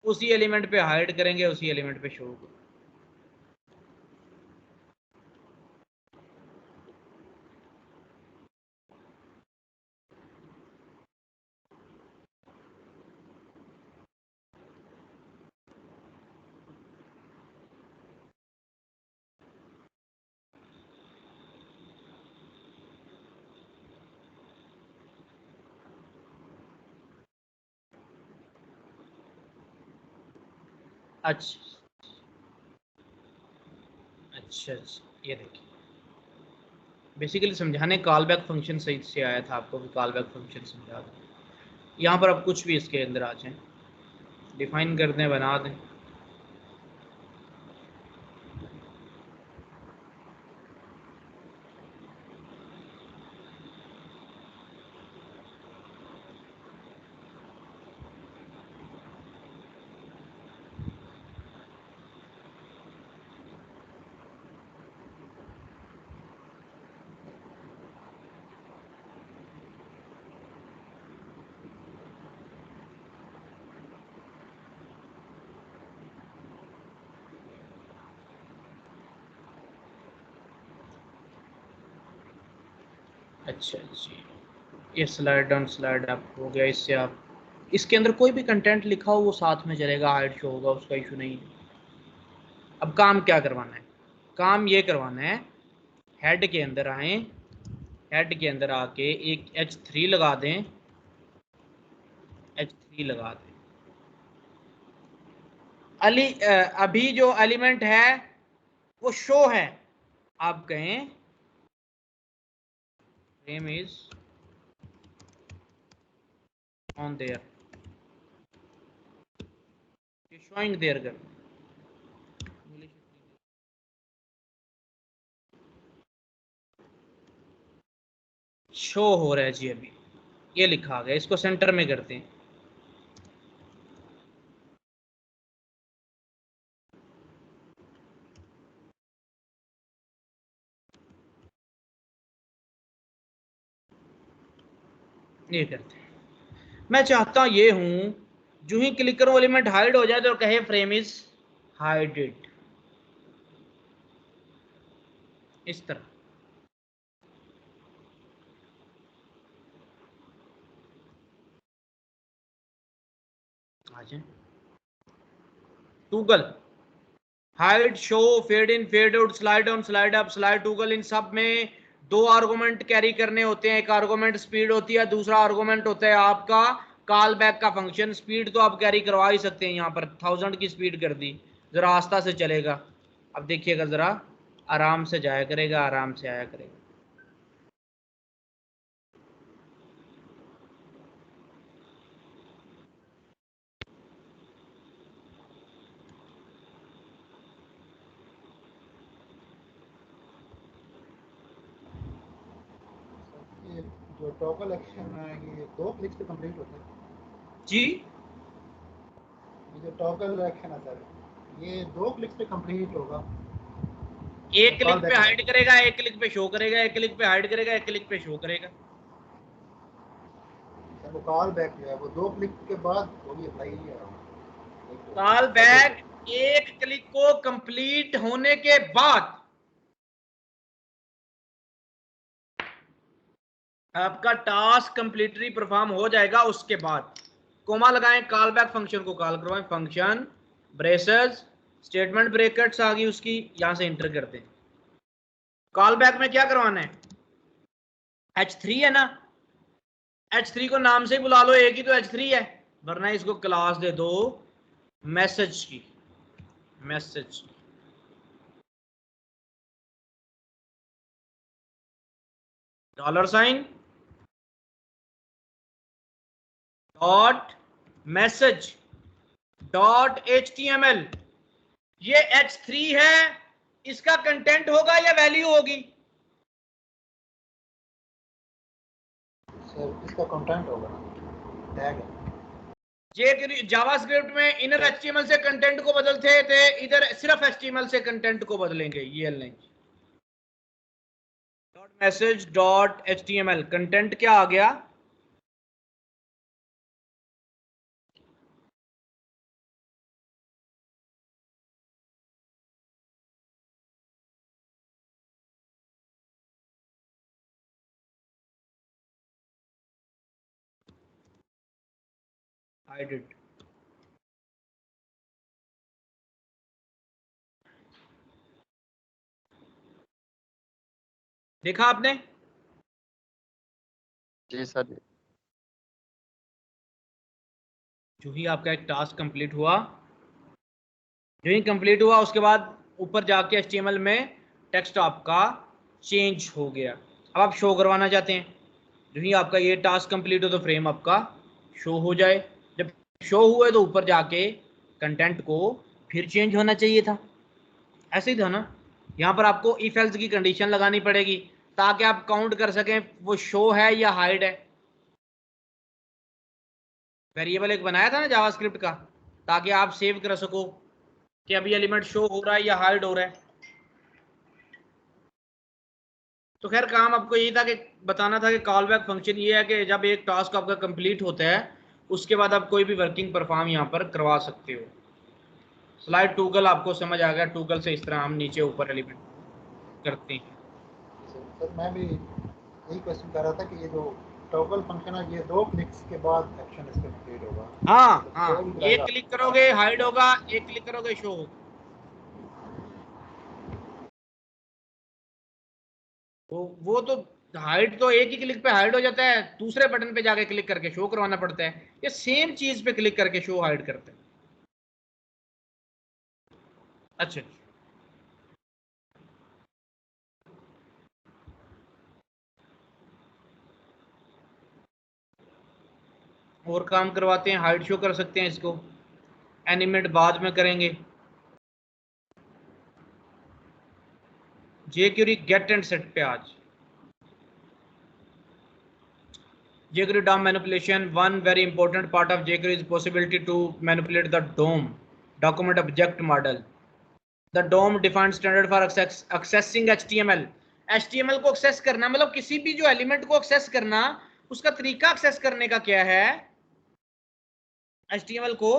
उसी एलिमेंट पे हाइड करेंगे, उसी एलिमेंट पे शो होगा। अच्छा अच्छा, ये देखिए, बेसिकली समझाने कॉल बैक फंक्शन सही से आया था आपको, भी कॉल बैक फंक्शन समझा दें। यहाँ पर अब कुछ भी इसके अंदर आ जाए, डिफाइन कर दें, बना दें। अच्छा जी, ये स्लाइड डाउन स्लाइड अप हो गया। इससे आप, इसके अंदर कोई भी कंटेंट लिखा हो वो साथ में चलेगा, हाइड शो होगा, उसका इशू नहीं है। अब काम क्या करवाना है, काम ये करवाना है, हेड के अंदर आए, हेड के अंदर आके एक H3 लगा दें, H3 लगा दें। अभी जो एलिमेंट है वो शो है, आप कहें frame is on their, showing there कर, शो हो रहा है जी, अभी ये लिखा गया, इसको सेंटर में करते हैं। ये करते हैं, मैं चाहता ये हूं, जो ही क्लिक करूं एलिमेंट हाइड हो जाए तो कहे फ्रेम इज हाइडेड, इस तरह आ जाए। Toggle, hide, show, fade in, fade out, slide down, slide up, slide toggle, इन सब में दो आर्गुमेंट कैरी करने होते हैं। एक आर्गुमेंट स्पीड होती है, दूसरा आर्गुमेंट होता है आपका कॉल बैक का फंक्शन। स्पीड तो आप कैरी करवा ही सकते हैं, यहाँ पर 1000 की स्पीड कर दी, जरा आस्ता से चलेगा। अब देखिएगा जरा, आराम से जाया करेगा, आराम से आया करेगा। ये जो टॉगल एक्शन है ये 2 क्लिक्स पे कंप्लीट होता है। जी ये जो टॉगल एक्शन है सर, ये 2 क्लिक्स पे कंप्लीट होगा। एक कॉल क्लिक पे बैक हाइड करेगा, एक क्लिक पे शो करेगा, एक क्लिक पे हाइड करेगा, एक क्लिक पे शो करेगा। वो कॉल बैक जो है वो 2 क्लिक के बाद वो भी अप्लाई नहीं होगा। कॉल बैक एक क्लिक को कंप्लीट होने के बाद आपका टास्क कंप्लीटली परफॉर्म हो जाएगा। उसके बाद कोमा लगाएं, कॉल बैक फंक्शन को कॉल करवाएं, फंक्शन ब्रेसेस स्टेटमेंट ब्रैकेट्स आ गई उसकी, यहां से इंटर करते हैं। कॉल बैक में क्या करवाना है, H3 है ना, H3 को नाम से ही बुला लो, एक ही तो H3 है, वरना इसको क्लास दे दो मैसेज की, message $, dot message dot HTML। ये H3 है, इसका कंटेंट होगा या वैल्यू होगी? सर इसका कंटेंट होगा ना, टैग है। ये जावास्क्रिप्ट में इनर HTML से कंटेंट को बदलते थे, इधर सिर्फ HTML से कंटेंट को बदलेंगे। ये dot message dot HTML content क्या आ गया, I did। देखा आपने? जी सर जी। जो ही आपका एक टास्क कंप्लीट हुआ, जो ही कंप्लीट हुआ उसके बाद ऊपर जाके HTML में टेक्स्ट आपका चेंज हो गया। अब आप शो करवाना चाहते हैं, जो ही आपका ये टास्क कंप्लीट हो तो फ्रेम आपका शो हो जाए। जब शो हुए तो ऊपर जाके कंटेंट को फिर चेंज होना चाहिए था, ऐसे ही था ना। यहाँ पर आपको इफ एल्स की कंडीशन लगानी पड़ेगी ताकि आप काउंट कर सकें वो शो है या हाइड है। वेरिएबल एक बनाया था ना जावास्क्रिप्ट का, ताकि आप सेव कर सको कि अभी एलिमेंट शो हो रहा है या हाइड हो रहा है। तो खैर काम आपको यही था कि बताना था कि कॉल बैक फंक्शन ये है कि जब एक टास्क आपका कंप्लीट होता है उसके बाद आप कोई भी वर्किंग परफॉर्म यहाँ पर करवा सकते हो। स्लाइड टूगल आपको समझ आ गया, टूगल से इस तरह हम नीचे ऊपर एलिमेंट करते हैं। सर मैं भी यही क्वेश्चन कर रहा था कि ये जो टॉगल फंक्शन है ये 2 क्लिक्स के बाद एक्शन इसका कंप्लीट होगा। हाँ शो हाँ, भी एक कराएगा। क्लिक करोगे हाइड होगा, एक क्लिक करोगे शो होगा। वो तो हाइड तो एक ही क्लिक पे हाइड हो जाता है, दूसरे बटन पे जाके क्लिक करके शो करवाना पड़ता है। ये सेम चीज पे क्लिक करके शो हाइड करते हैं। अच्छा, और काम करवाते हैं, हाइड शो कर सकते हैं इसको, एनिमेट बाद में करेंगे। jQuery गेट एंड सेट पे आज jQuery DOM manipulation, one very important part of jQuery is possibility to manipulate the DOM document object model. The DOM defines standard for accessing HTML। HTML को access करना मतलब किसी भी जो element को access करना, उसका तरीका एक्सेस करने का क्या है, HTML को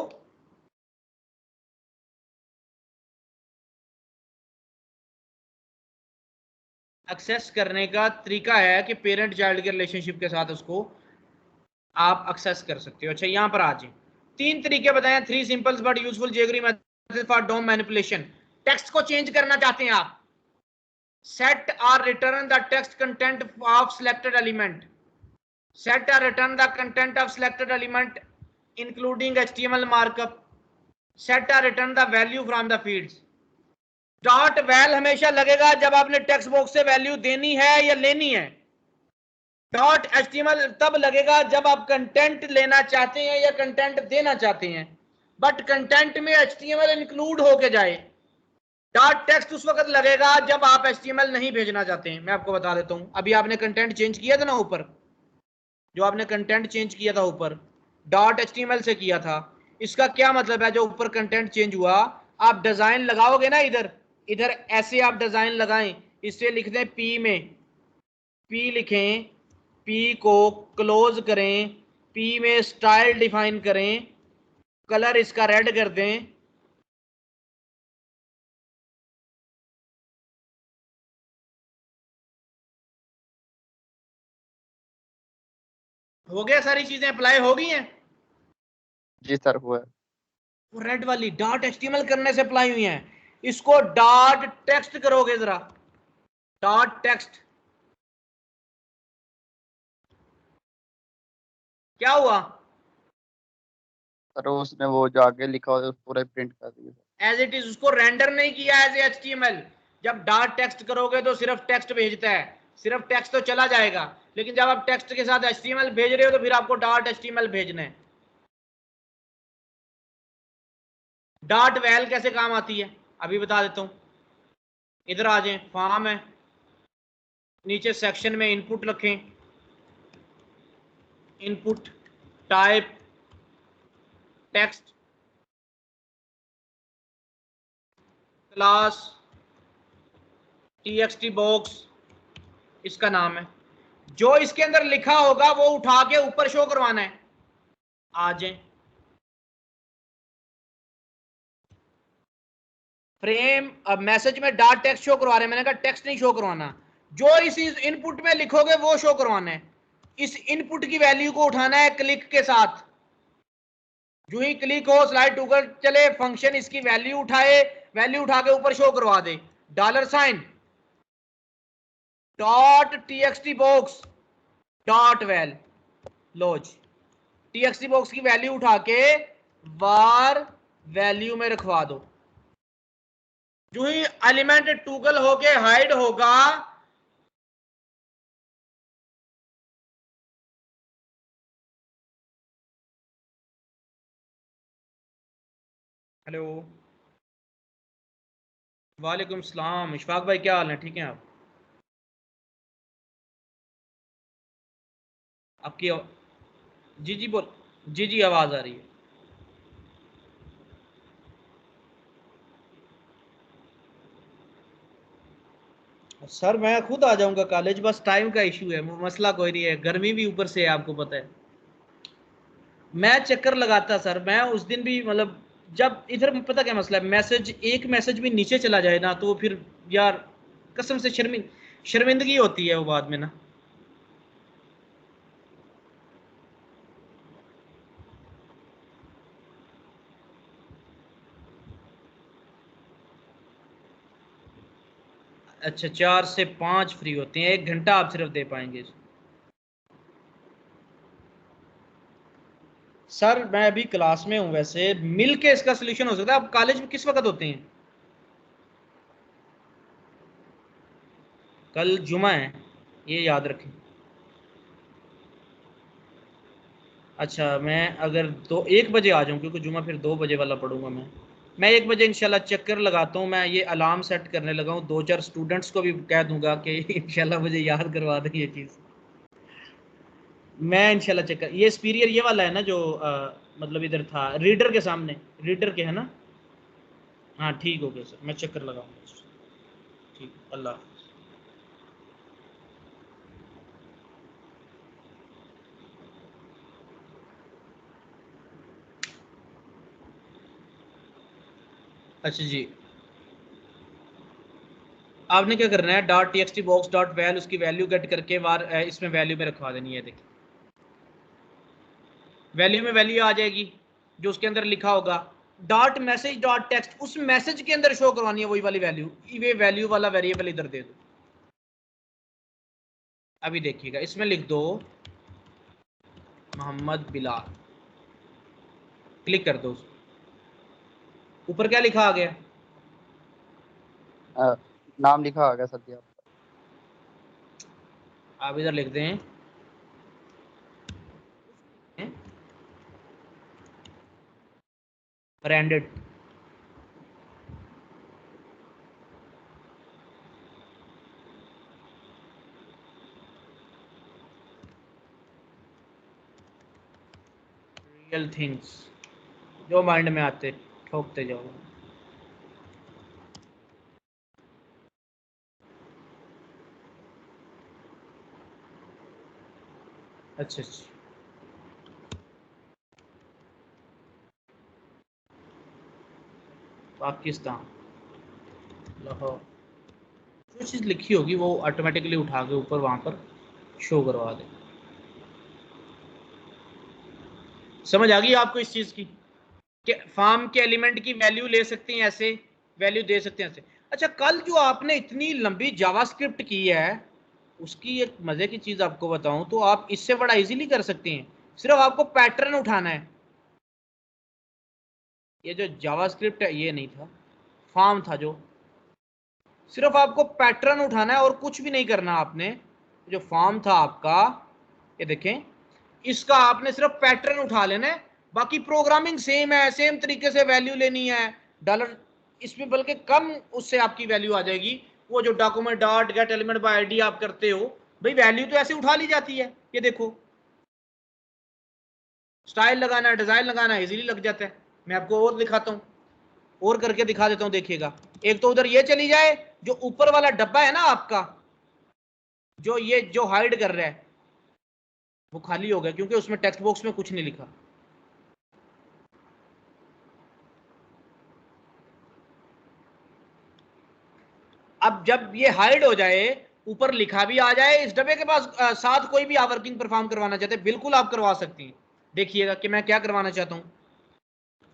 एक्सेस करने का तरीका है कि पेरेंट चाइल्ड के रिलेशनशिप के साथ उसको आप एक्सेस कर सकते हो। अच्छा यहाँ पर आज 3 तरीके बताए, 3 simple but useful jQuery method for DOM manipulation. Text को चेंज करना चाहते हैं आप, set or return the text content of selected element, set or return the content of selected element including HTML markup, set or return the value from the fields। Dot val हमेशा लगेगा जब आपने text box से value देनी है या लेनी है। डॉट HTML तब लगेगा जब आप कंटेंट लेना चाहते हैं या कंटेंट देना चाहते हैं, बट कंटेंट में HTML इंक्लूड होके जाए। डॉट टेक्स्ट उस वक्त लगेगा जब आप HTML नहीं भेजना चाहते हैं। मैं आपको बता देता हूं, अभी आपने कंटेंट चेंज किया था ना ऊपर, जो आपने कंटेंट चेंज किया था ऊपर, डॉट एचटीएमएल से किया था। इसका क्या मतलब है, जो ऊपर कंटेंट चेंज हुआ, आप डिजाइन लगाओगे ना, इधर इधर ऐसे आप डिजाइन लगाएं, इससे लिख दें पी में, पी लिखें, पी को क्लोज करें, पी में स्टाइल डिफाइन करें, कलर इसका रेड कर दें, हो गया, सारी चीजें अप्लाई हो गई हैं। जी सर हुआ है। वो रेड वाली डॉट एचटीएमएल करने से अप्लाई हुई हैं। इसको डॉट टेक्स्ट करोगे जरा, डॉट टेक्स्ट, क्या हुआ? सर उसने वो जो आगे लिखा हुआ है पूरा प्रिंट कर दिया। एज इट इज, उसको रेंडर नहीं किया एज एचटीएमएल। जब डॉट टेक्स्ट करोगे तो सिर्फ टेक्स्ट भेजता है, सिर्फ टेक्स्ट तो चला जाएगा, लेकिन जब आप टेक्स्ट के साथ एचटीएमएल भेज रहे हो तो फिर आपको डॉट एचटीएमएल भेजना है। डॉट वैल कैसे काम आती है अभी बता देता हूं। इधर आ जाएं, फॉर्म है, नीचे सेक्शन में इनपुट रखें, input type text, class txt box इसका नाम है। जो इसके अंदर लिखा होगा वो उठा के ऊपर शो करवाना है। आ जाए, फ्रेम, अब मैसेज में डॉट टेक्स्ट शो करवा रहे हैं, मैंने कहा टेक्स्ट नहीं शो करवाना, जो इस इनपुट में लिखोगे वो शो करवाना है। इस इनपुट की वैल्यू को उठाना है क्लिक के साथ, जो ही क्लिक हो स्लाइड टूगल चले, फंक्शन इसकी वैल्यू उठाए, वैल्यू उठा के ऊपर शो करवा दे, $, dot TXT box dot val, लोज टीएक्सटी बॉक्स की वैल्यू उठा के वार वैल्यू में रखवा दो। जो ही एलिमेंट टूगल होके हाइड होगा, हेलो, वालेकुम सलाम, इशफाक भाई क्या हाल है, ठीक हैं आप? आपकी जी जी बोल, जी जी आवाज़ आ रही है। सर मैं खुद आ जाऊंगा कॉलेज, बस टाइम का इशू है, मसला कोई नहीं है, गर्मी भी ऊपर से है आपको पता है। मैं चक्कर लगाता सर, मैं उस दिन भी मतलब, जब इधर पता क्या मसला है, मैसेज एक मैसेज भी नीचे चला जाए ना तो फिर यार कसम से शर्मिंदगी होती है वो बाद में ना। अच्छा 4 से 5 फ्री होते हैं, 1 घंटा आप सिर्फ दे पाएंगे। सर मैं अभी क्लास में हूँ, वैसे मिल के इसका सोल्यूशन हो सकता है। आप कॉलेज में किस वक्त होते हैं? कल जुमा है, ये याद रखें। अच्छा मैं अगर 1 बजे आ जाऊँ, क्योंकि जुमा फिर 2 बजे वाला पढ़ूंगा मैं 1 बजे इंशाल्लाह चक्कर लगाता हूँ। मैं ये अलार्म सेट करने लगा हूँ, 2-4 स्टूडेंट्स को भी कह दूंगा कि इंशाल्लाह मुझे याद करवा दें ये चीज़। मैं इंशाल्लाह चक्कर, ये स्पीरियर ये वाला है ना जो मतलब इधर था रीडर के सामने, रीडर के है ना? हाँ ठीक हो गया सर, मैं चक्कर लगाऊंगा। ठीक, अल्लाह हाफ़िज़। अच्छा जी, आपने क्या करना है, dot TXT box dot val, उसकी वैल्यू गेट करके वार इसमें वैल्यू में रखवा देनी है। देखिए वैल्यू में वैल्यू आ जाएगी, जो उसके अंदर लिखा होगा डॉट मैसेज डॉट टेक्स्ट, उस मैसेज के अंदर शो करवानी है वही वाली वैल्यू। ये वैल्यू वाला वेरिएबल इधर दे दो। अभी देखिएगा, इसमें लिख दो मोहम्मद बिलाल, क्लिक कर दो उसको, ऊपर क्या लिखा आ गया? नाम लिखा आ गया सर जी आपका। आप इधर लिख दें ब्रांडेड, रियल थिंग्स जो माइंड में आते ठोकते जाओ। अच्छा अच्छा, पाकिस्तान, लाहौर, जो चीज़ लिखी होगी वो ऑटोमेटिकली उठा के ऊपर वहाँ पर शो करवा दे। समझ आ गई आपको इस चीज़ की कि फार्म के एलिमेंट की वैल्यू ले सकते हैं ऐसे, वैल्यू दे सकते हैं ऐसे। अच्छा, कल जो आपने इतनी लंबी जावास्क्रिप्ट की है उसकी एक मज़े की चीज़ आपको बताऊं तो आप इससे बड़ा इजीली कर सकते हैं। सिर्फ आपको पैटर्न उठाना है। ये जो जावास्क्रिप्ट है ये नहीं था, फार्म था जो, सिर्फ आपको पैटर्न उठाना है और कुछ भी नहीं करना आपने। जो फॉर्म था आपका, ये देखें, इसका आपने सिर्फ पैटर्न उठा लेना है, बाकी प्रोग्रामिंग सेम है, सेम तरीके से वैल्यू लेनी है डॉलर, इसमें बल्कि कम उससे आपकी वैल्यू आ जाएगी। वो जो document dot get element by ID आप करते हो, भाई वैल्यू तो ऐसे उठा ली जाती है। ये देखो, स्टाइल लगाना है, डिजाइन लगाना है, इजीली लग जाता है। मैं आपको और दिखाता हूँ, और करके दिखा देता हूँ, देखिएगा। एक तो उधर ये चली जाए, जो ऊपर वाला डब्बा है ना आपका, जो ये जो हाइड कर रहा है वो खाली हो गया क्योंकि उसमें टेक्स्ट बॉक्स में कुछ नहीं लिखा। अब जब ये हाइड हो जाए, ऊपर लिखा भी आ जाए, इस डब्बे के पास साथ कोई भी आप वर्किंग परफॉर्म करवाना चाहते हैं, बिल्कुल आप करवा सकती हैं। देखिएगा कि मैं क्या करवाना चाहता हूं।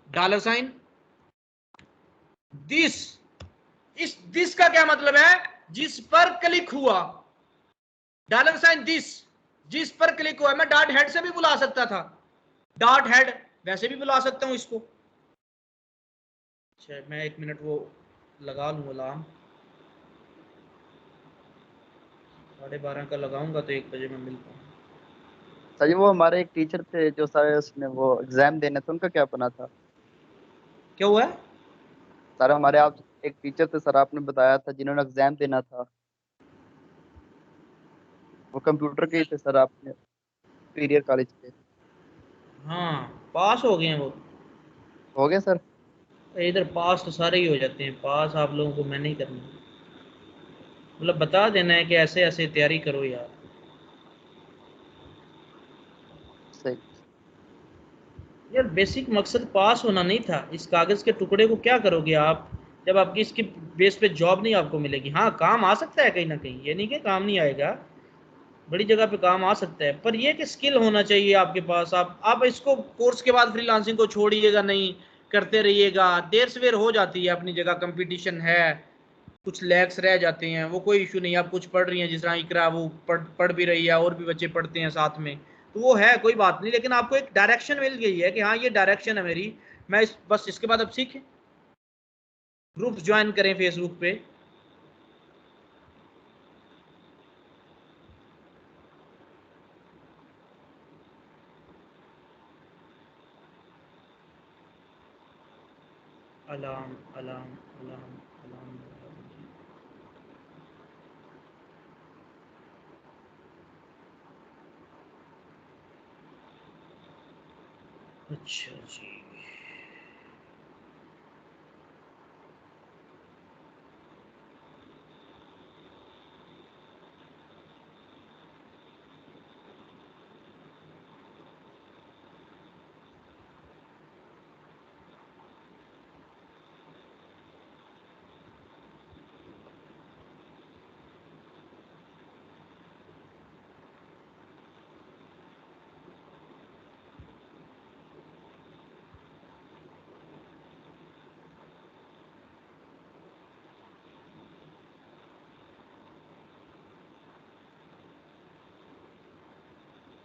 $, दिस, इस दिस का क्या मतलब है, जिस पर क्लिक हुआ। $, जिस पर क्लिक हुआ। मैं डॉट हेड से भी बुला सकता था, डॉट हेड वैसे भी बुला सकता हूं इसको। अच्छा, मैं 1 मिनट वो लगा लूँ अलार्म, 12:30 का लगाऊंगा तो 1 बजे मैं मिलता हूँ। सर जी वो हमारे एक टीचर थे जो सर उसने वो एग्जाम देने थे, उनका क्या बना था? क्या हुआ है? सर हमारे आप एक टीचर थे सर, आपने बताया था जिन्होंने एग्जाम देना था, वो कंप्यूटर के ही थे सर, आपने पीरियर कॉलेज के। हाँ, पास हो गए हैं वो। हो गए सर? इधर पास तो सारे ही हो जाते हैं, पास आप लोगों को मैं नहीं करना, मतलब बता देना है कि ऐसे ऐसे तैयारी करो यार। सही। यार बेसिक मकसद पास होना नहीं था, इस कागज़ के टुकड़े को क्या करोगे आप जब आपकी इसकी बेस पे जॉब नहीं आपको मिलेगी। हाँ, काम आ सकता है कहीं ना कहीं, ये नहीं कि काम नहीं आएगा, बड़ी जगह पे काम आ सकता है, पर ये कि स्किल होना चाहिए आपके पास। आप इसको कोर्स के बाद फ्रीलांसिंग को छोड़िएगा नहीं, करते रहिएगा। देर सवेर हो जाती है अपनी जगह, कंपटीशन है, कुछ लैक्स रह जाते हैं, वो कोई इशू नहीं। आप कुछ पढ़ रही हैं, जिस तरह इकरा वो पढ़ भी रही है, और भी बच्चे पढ़ते हैं साथ में, तो वो है कोई बात नहीं, लेकिन आपको एक डायरेक्शन मिल गई है कि हाँ ये डायरेक्शन है मेरी। मैं बस इसके बाद अब सीखें, ग्रुप्स ज्वाइन करें फेसबुक पे। Alarm alarm alarm alarm. अच्छा जी,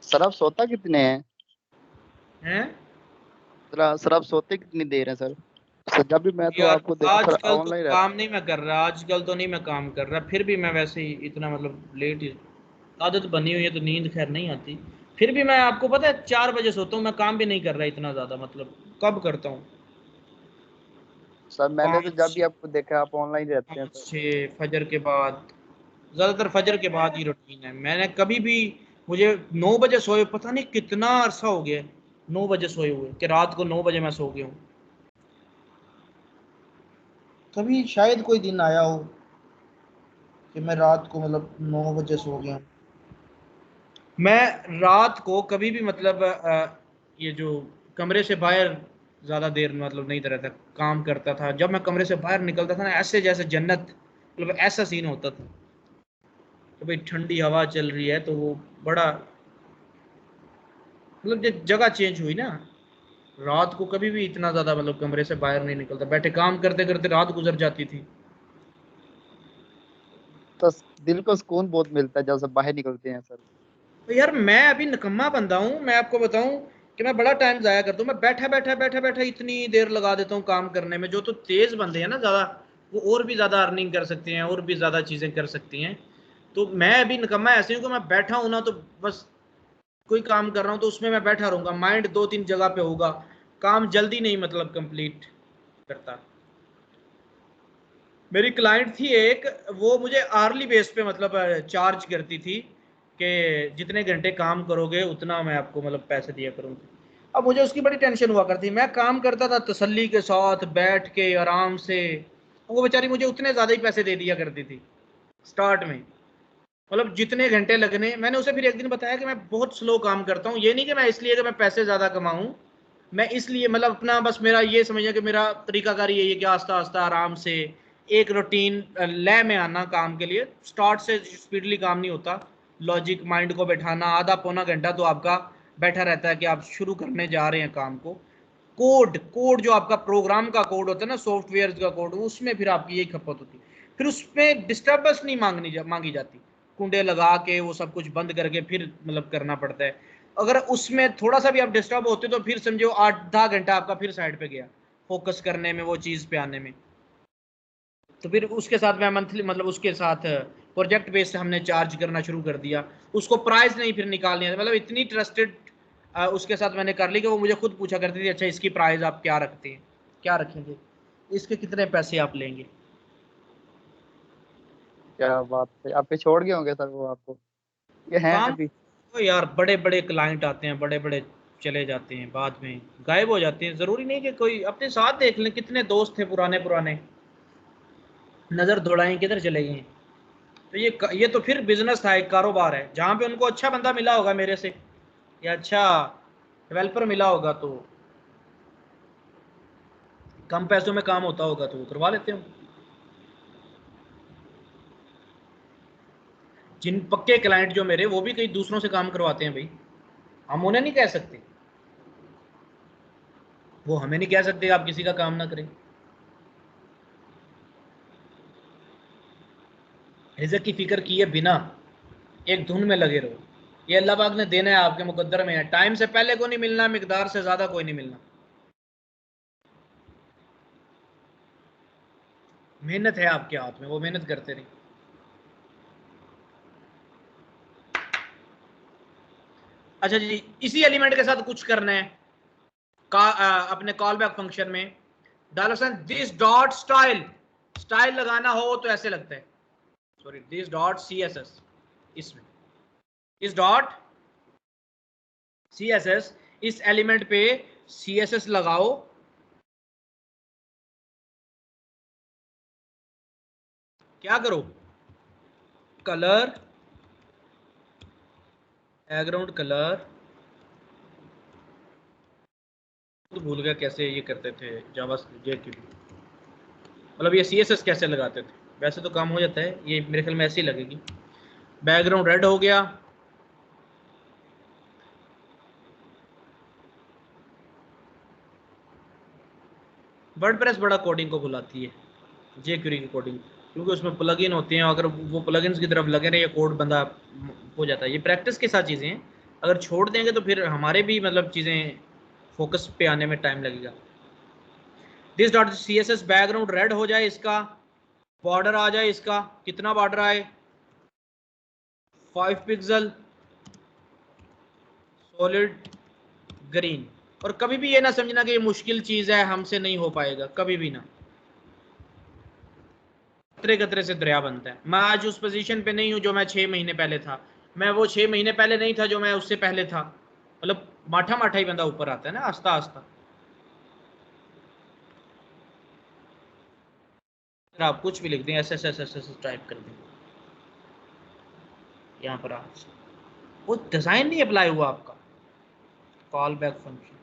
सर आप सोता कितने हैं? हैं? सर आप सोते कितनी देर है सर? सर जब भी मैं तो यार आपको देखा सर आजकल तो ऑनलाइन काम रहता नहीं मैं कर रहा, आजकल तो नहीं मैं काम कर रहा, फिर भी मैं वैसे ही इतना मतलब लेट ही, आदत बनी हुई है तो नींद खैर नहीं आती। फिर भी मैं आपको पता है 4 बजे सोता हूँ, मैं काम भी नहीं कर रहा इतना ज़्यादा, मतलब कब करता हूँ। सर। मैंने तो जब 5 भी आपको देखा आप ऑनलाइन रहते हैं 5 सर। 6 फजर के बाद, ज़्यादातर फजर के बाद ही रूटीन है। मैंने कभी भी, मुझे 9 बजे सोए पता नहीं कितना अरसा हो गया है। 9 बजे सोए हुए कि रात को 9 बजे मैं सो गया हूँ? कभी शायद कोई दिन आया हो कि मैं रात को मतलब 9 बजे सो गया। मैं रात को कभी भी मतलब ये जो कमरे से बाहर ज़्यादा देर मतलब नहीं रहता, काम करता था। जब मैं कमरे से बाहर निकलता था ना, ऐसे जैसे जन्नत, मतलब ऐसा सीन होता था कि भाई ठंडी हवा चल रही है, तो वो बड़ा मतलब जब जगह चेंज हुई ना, रात को कभी भी इतना ज़्यादा मतलब कमरे से बाहर नहीं निकलता, बैठे काम करते करते रात गुजर जाती थी। तो दिल को सुकून बहुत मिलता है जब से बाहर निकलते हैं सर। तो यार मैं अभी निकम्मा बंदा हूँ, मैं आपको बताऊँ कि मैं बड़ा टाइम ज़ाया करता हूँ। मैं बैठा इतनी देर लगा देता हूँ काम करने में। जो तो तेज़ बंदे हैं ना ज़्यादा, वो और भी ज़्यादा अर्निंग कर सकते हैं, और भी ज़्यादा चीज़ें कर सकती हैं। तो मैं अभी निकम्मा ऐसे हूँ कि मैं बैठा हूँ ना, तो बस कोई काम कर रहा हूँ तो उसमें मैं बैठा रहूँगा, माइंड 2-3 जगह पे होगा, काम जल्दी नहीं मतलब कंप्लीट करता। मेरी क्लाइंट थी एक, वो मुझे आर्ली बेस पे मतलब चार्ज करती थी कि जितने घंटे काम करोगे उतना मैं आपको मतलब पैसे दिया करूँगी। अब मुझे उसकी बड़ी टेंशन हुआ करती। मैं काम करता था तसल्ली के साथ बैठ के आराम से, वो बेचारी मुझे उतने ज़्यादा ही पैसे दे दिया करती थी स्टार्ट में। मतलब जितने घंटे लगने, मैंने उसे फिर एक दिन बताया कि मैं बहुत स्लो काम करता हूँ। ये नहीं कि मैं इसलिए कि मैं पैसे ज़्यादा कमाऊँ, मैं इसलिए मतलब अपना बस मेरा ये समझिए कि मेरा तरीकाकार यही है कि आस्ता आस्ता आराम से एक रूटीन लय में आना काम के लिए। स्टार्ट से स्पीडली काम नहीं होता, लॉजिक माइंड को बैठाना, आधा पौना घंटा तो आपका बैठा रहता है कि आप शुरू करने जा रहे हैं काम को। कोड कोड जो आपका प्रोग्राम का कोड होता है ना, सॉफ्टवेयर का कोड, उसमें फिर आपकी यही खपत होती है। फिर उसमें डिस्टर्बेंस नहीं मांगी जाती, कुंडे लगा के वो सब कुछ बंद करके फिर मतलब करना पड़ता है। अगर उसमें थोड़ा सा भी आप डिस्टर्ब होते तो फिर समझो आधा घंटा आपका फिर साइड पे गया फोकस करने में, वो चीज़ पे आने में। तो फिर उसके साथ मैं मंथली मतलब उसके साथ प्रोजेक्ट बेस से हमने चार्ज करना शुरू कर दिया। उसको प्राइस नहीं फिर निकालनी है, मतलब इतनी ट्रस्टेड उसके साथ मैंने कर ली कि वो मुझे खुद पूछा करती थी, अच्छा इसकी प्राइस आप क्या रखते हैं, क्या रखेंगे, इसके कितने पैसे आप लेंगे। क्या बात है, आपके छोड़ गए होंगे सर वो आपको, ये हैं काम अभी? तो यार बड़े बड़े क्लाइंट आते हैं, बड़े बड़े चले जाते हैं, बाद में गायब हो जाते हैं। ज़रूरी नहीं कि कोई, अपने साथ देख लें कितने दोस्त थे पुराने पुराने, नज़र दौड़ाएं किधर चले गए। तो ये तो फिर बिजनेस था, एक कारोबार है। जहाँ पे उनको अच्छा बंदा मिला होगा मेरे से, या अच्छा डेवलपर मिला होगा, तो कम पैसों में काम होता होगा तो वो करवा लेते हो। जिन पक्के क्लाइंट जो मेरे, वो भी कई दूसरों से काम करवाते हैं भाई, हम उन्हें नहीं कह सकते, वो हमें नहीं कह सकते आप किसी का काम ना करें। रिज़्क की फिक्र किए बिना एक धुन में लगे रहो, ये अल्लाह पाक ने देना है, आपके मुकद्दर में है। टाइम से पहले को नहीं मिलना, मिकदार से ज़्यादा कोई नहीं मिलना। मेहनत है आपके हाथ में, वो मेहनत करते रहिए। अच्छा जी, इसी एलिमेंट के साथ कुछ करना है अपने कॉल बैक फंक्शन में डालो दिस डॉट स्टाइल, स्टाइल लगाना हो तो ऐसे लगता है, sorry this dot C S S, इसमें इस डॉट सी एस एस, इस एलिमेंट पे सी एस एस लगाओ। क्या करो, कलर, बैकग्राउंड कलर, तो भूल गया कैसे ये करते थे जावा मतलब ये सी एस एस कैसे लगाते थे। वैसे तो काम हो जाता है, ये मेरे ख्याल में ऐसे ही लगेगी। बैकग्राउंड रेड हो गया, वर्डप्रेस बड़ा कोडिंग को बुलाती है, जेक्यूरी की कोडिंग, क्योंकि उसमें प्लगइन होते हैं। अगर वो प्लगइन्स की तरफ लगे रहे, ये कोड बंदा हो जाता है। ये प्रैक्टिस के साथ चीज़ें हैं, अगर छोड़ देंगे तो फिर हमारे भी मतलब चीज़ें फोकस पे आने में टाइम लगेगा। This dot C S S background red हो जाए, इसका बॉर्डर आ जाए, इसका कितना बॉर्डर आए, 5 पिक्सल सॉलिड ग्रीन। और कभी भी ये ना समझना कि ये मुश्किल चीज़ है, हमसे नहीं हो पाएगा, कभी भी ना। कतरे कतरे से दरिया बनता है। मैं आज उस पोजीशन पे नहीं हूँ जो मैं 6 महीने पहले था, मैं वो 6 महीने पहले नहीं था जो मैं उससे पहले था। मतलब माठा माठा ही बंदा ऊपर आता है ना, आस्ता आस्ता। आप कुछ भी लिख दें, S S S S S type कर दें यहाँ पर, आप वो डिजाइन नहीं अप्लाई हुआ आपका। कॉल बैक फंक्शन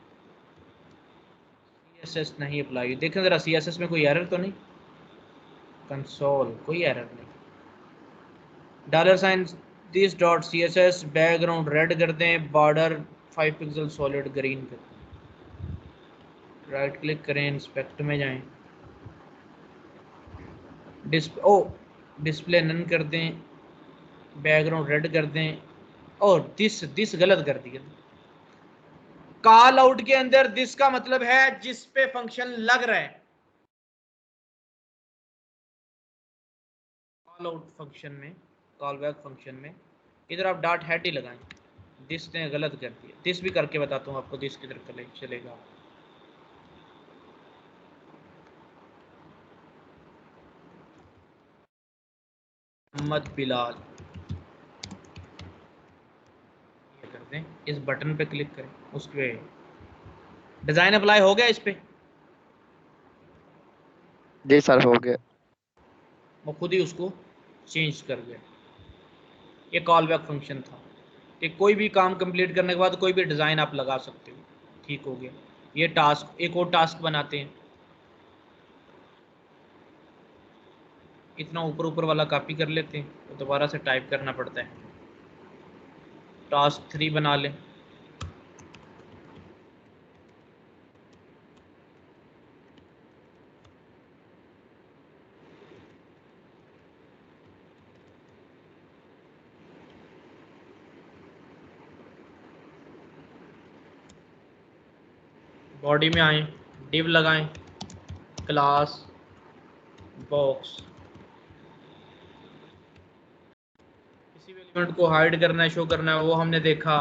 CSS नहीं अप्लाई हुई। देखें जरा CSS में कोई एरर तो नहीं, कंसोल कोई एरर नहीं। Dollar sign this dot CSS background red कर दें, बॉर्डर 5 पिक्सल सॉलिड ग्रीन कर दें। राइट क्लिक करें, इंस्पेक्ट में जाएं, डिस्प्ले नन कर दें, बैकग्राउंड रेड कर दें, और दिस गलत कर दिया। कॉल आउट के अंदर दिस का मतलब है जिस पे फंक्शन लग रहा है। कॉल आउट फंक्शन में, कॉल बैक फंक्शन में इधर आप डॉट हेड ही लगाएं। दिस ने गलत कर दिया। दिस भी करके बताता हूँ आपको दिस किधर चलेगा। मोहम्मद बिलाल ये कर दें, इस बटन पे क्लिक करें, उस पे डिजाइन अप्लाई हो गया इस पे। जी सर हो गया। वो खुद ही उसको चेंज कर गया। ये कॉल बैक फंक्शन था कि कोई भी काम कंप्लीट करने के बाद कोई भी डिज़ाइन आप लगा सकते हो। ठीक हो गया। ये टास्क, एक और टास्क बनाते हैं। इतना ऊपर ऊपर वाला कॉपी कर लेते हैं तो दोबारा से टाइप करना पड़ता है। टास्क 3 बना लें। बॉडी में आए, डिव लगाएं, क्लास बॉक्स, किसी भी एलिमेंट को हाइड करना है, शो करना है, वो हमने देखा।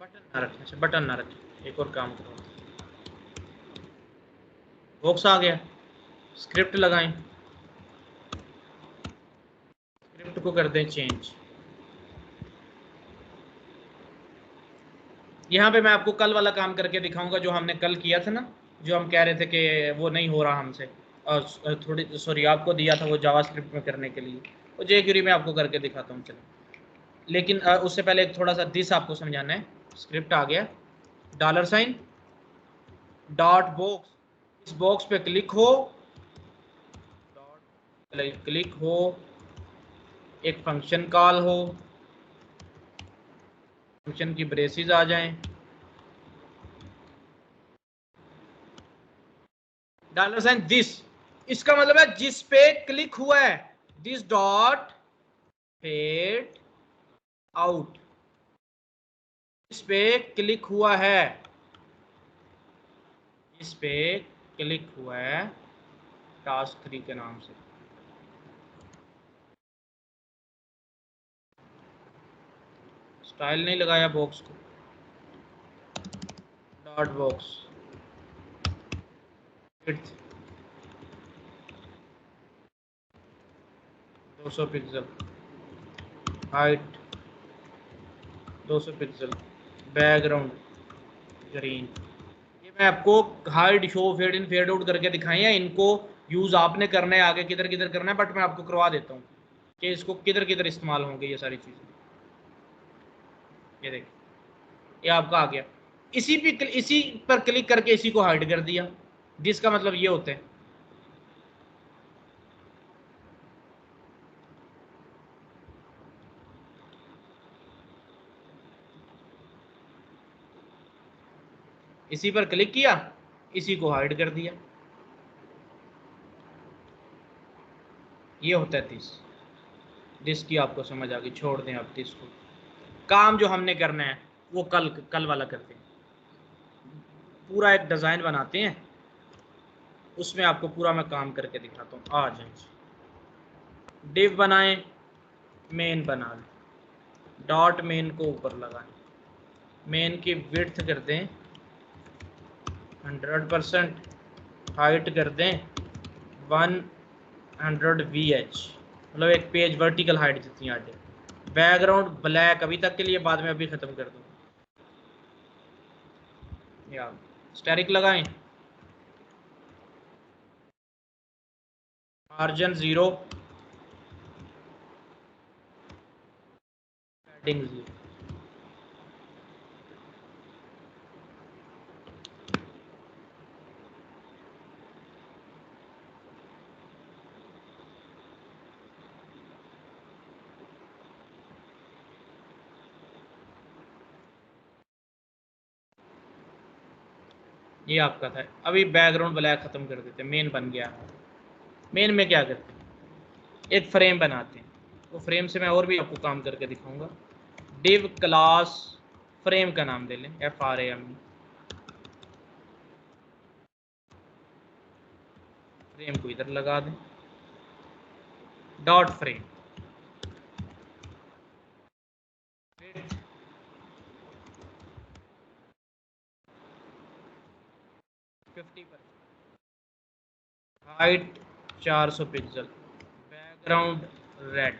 बटन ना रखें, अच्छा बटन ना रखें, एक और काम करो। बॉक्स आ गया, स्क्रिप्ट लगाएं, स्क्रिप्ट को कर दें चेंज। यहाँ पे मैं आपको कल वाला काम करके दिखाऊंगा जो हमने कल किया था ना, जो हम कह रहे थे कि वो नहीं हो रहा हमसे, और थोड़ी सॉरी आपको दिया था वो जावास्क्रिप्ट में करने के लिए, वो jQuery में आपको करके दिखाता हूँ। चलो, लेकिन उससे पहले एक थोड़ा सा दिस आपको समझाना है। स्क्रिप्ट आ गया, डॉलर साइन डॉट बॉक्स, इस बॉक्स पे क्लिक हो, क्लिक हो, एक फंक्शन कॉल हो, फंक्शन की ब्रेसेस आ जाएं, डॉलर साइन दिस, इसका मतलब है जिस पे क्लिक हुआ है, दिस डॉट फेड आउट, इस पे क्लिक हुआ है, इस पे क्लिक हुआ है टास्क 3 के नाम से। स्टाइल नहीं लगाया बॉक्स को, dot box, width 200 pixel, height 200 pixel, background green. ये मैं आपको hide, show, fade in, fade out करके दिखाई है। इनको यूज आपने करना है, आगे किधर किधर करना है, बट मैं आपको करवा देता हूँ कि इसको किधर किधर इस्तेमाल होंगे ये सारी चीजें। ये देखिए, ये आपका आ गया। इसी पर क्लिक करके इसी को हाइड कर दिया। जिसका मतलब ये होता है, इसी पर क्लिक किया, इसी को हाइड कर दिया। ये होता है दिस। दिस की आपको समझ आ गई, छोड़ दें आप दिस को। काम जो हमने करना है वो कल वाला करते हैं। पूरा एक डिज़ाइन बनाते हैं, उसमें आपको पूरा मैं काम करके दिखाता हूँ। आ जाए, डिव बनाएं, मेन बना लें, डॉट मेन को ऊपर लगाएं, मेन की विड्थ कर दें 100%, हाइट कर दें 1 100 VH, मतलब एक पेज वर्टिकल हाइट जितनी आ जाए। बैकग्राउंड ब्लैक अभी तक के लिए, बाद में अभी खत्म कर दूँ। या स्टैटिक लगाएं, मार्जिन 0, पैडिंग 0। ये आपका था। अभी बैकग्राउंड ब्लैक खत्म कर देते हैं, मेन बन गया। मेन में क्या करते हैं, एक फ्रेम बनाते हैं। तो फ्रेम से मैं और भी आपको काम करके दिखाऊंगा। डिव क्लास फ्रेम का नाम दे लें, FRAM। फ्रेम को इधर लगा दें, dot frame, 50%, height 400 pixel, background red,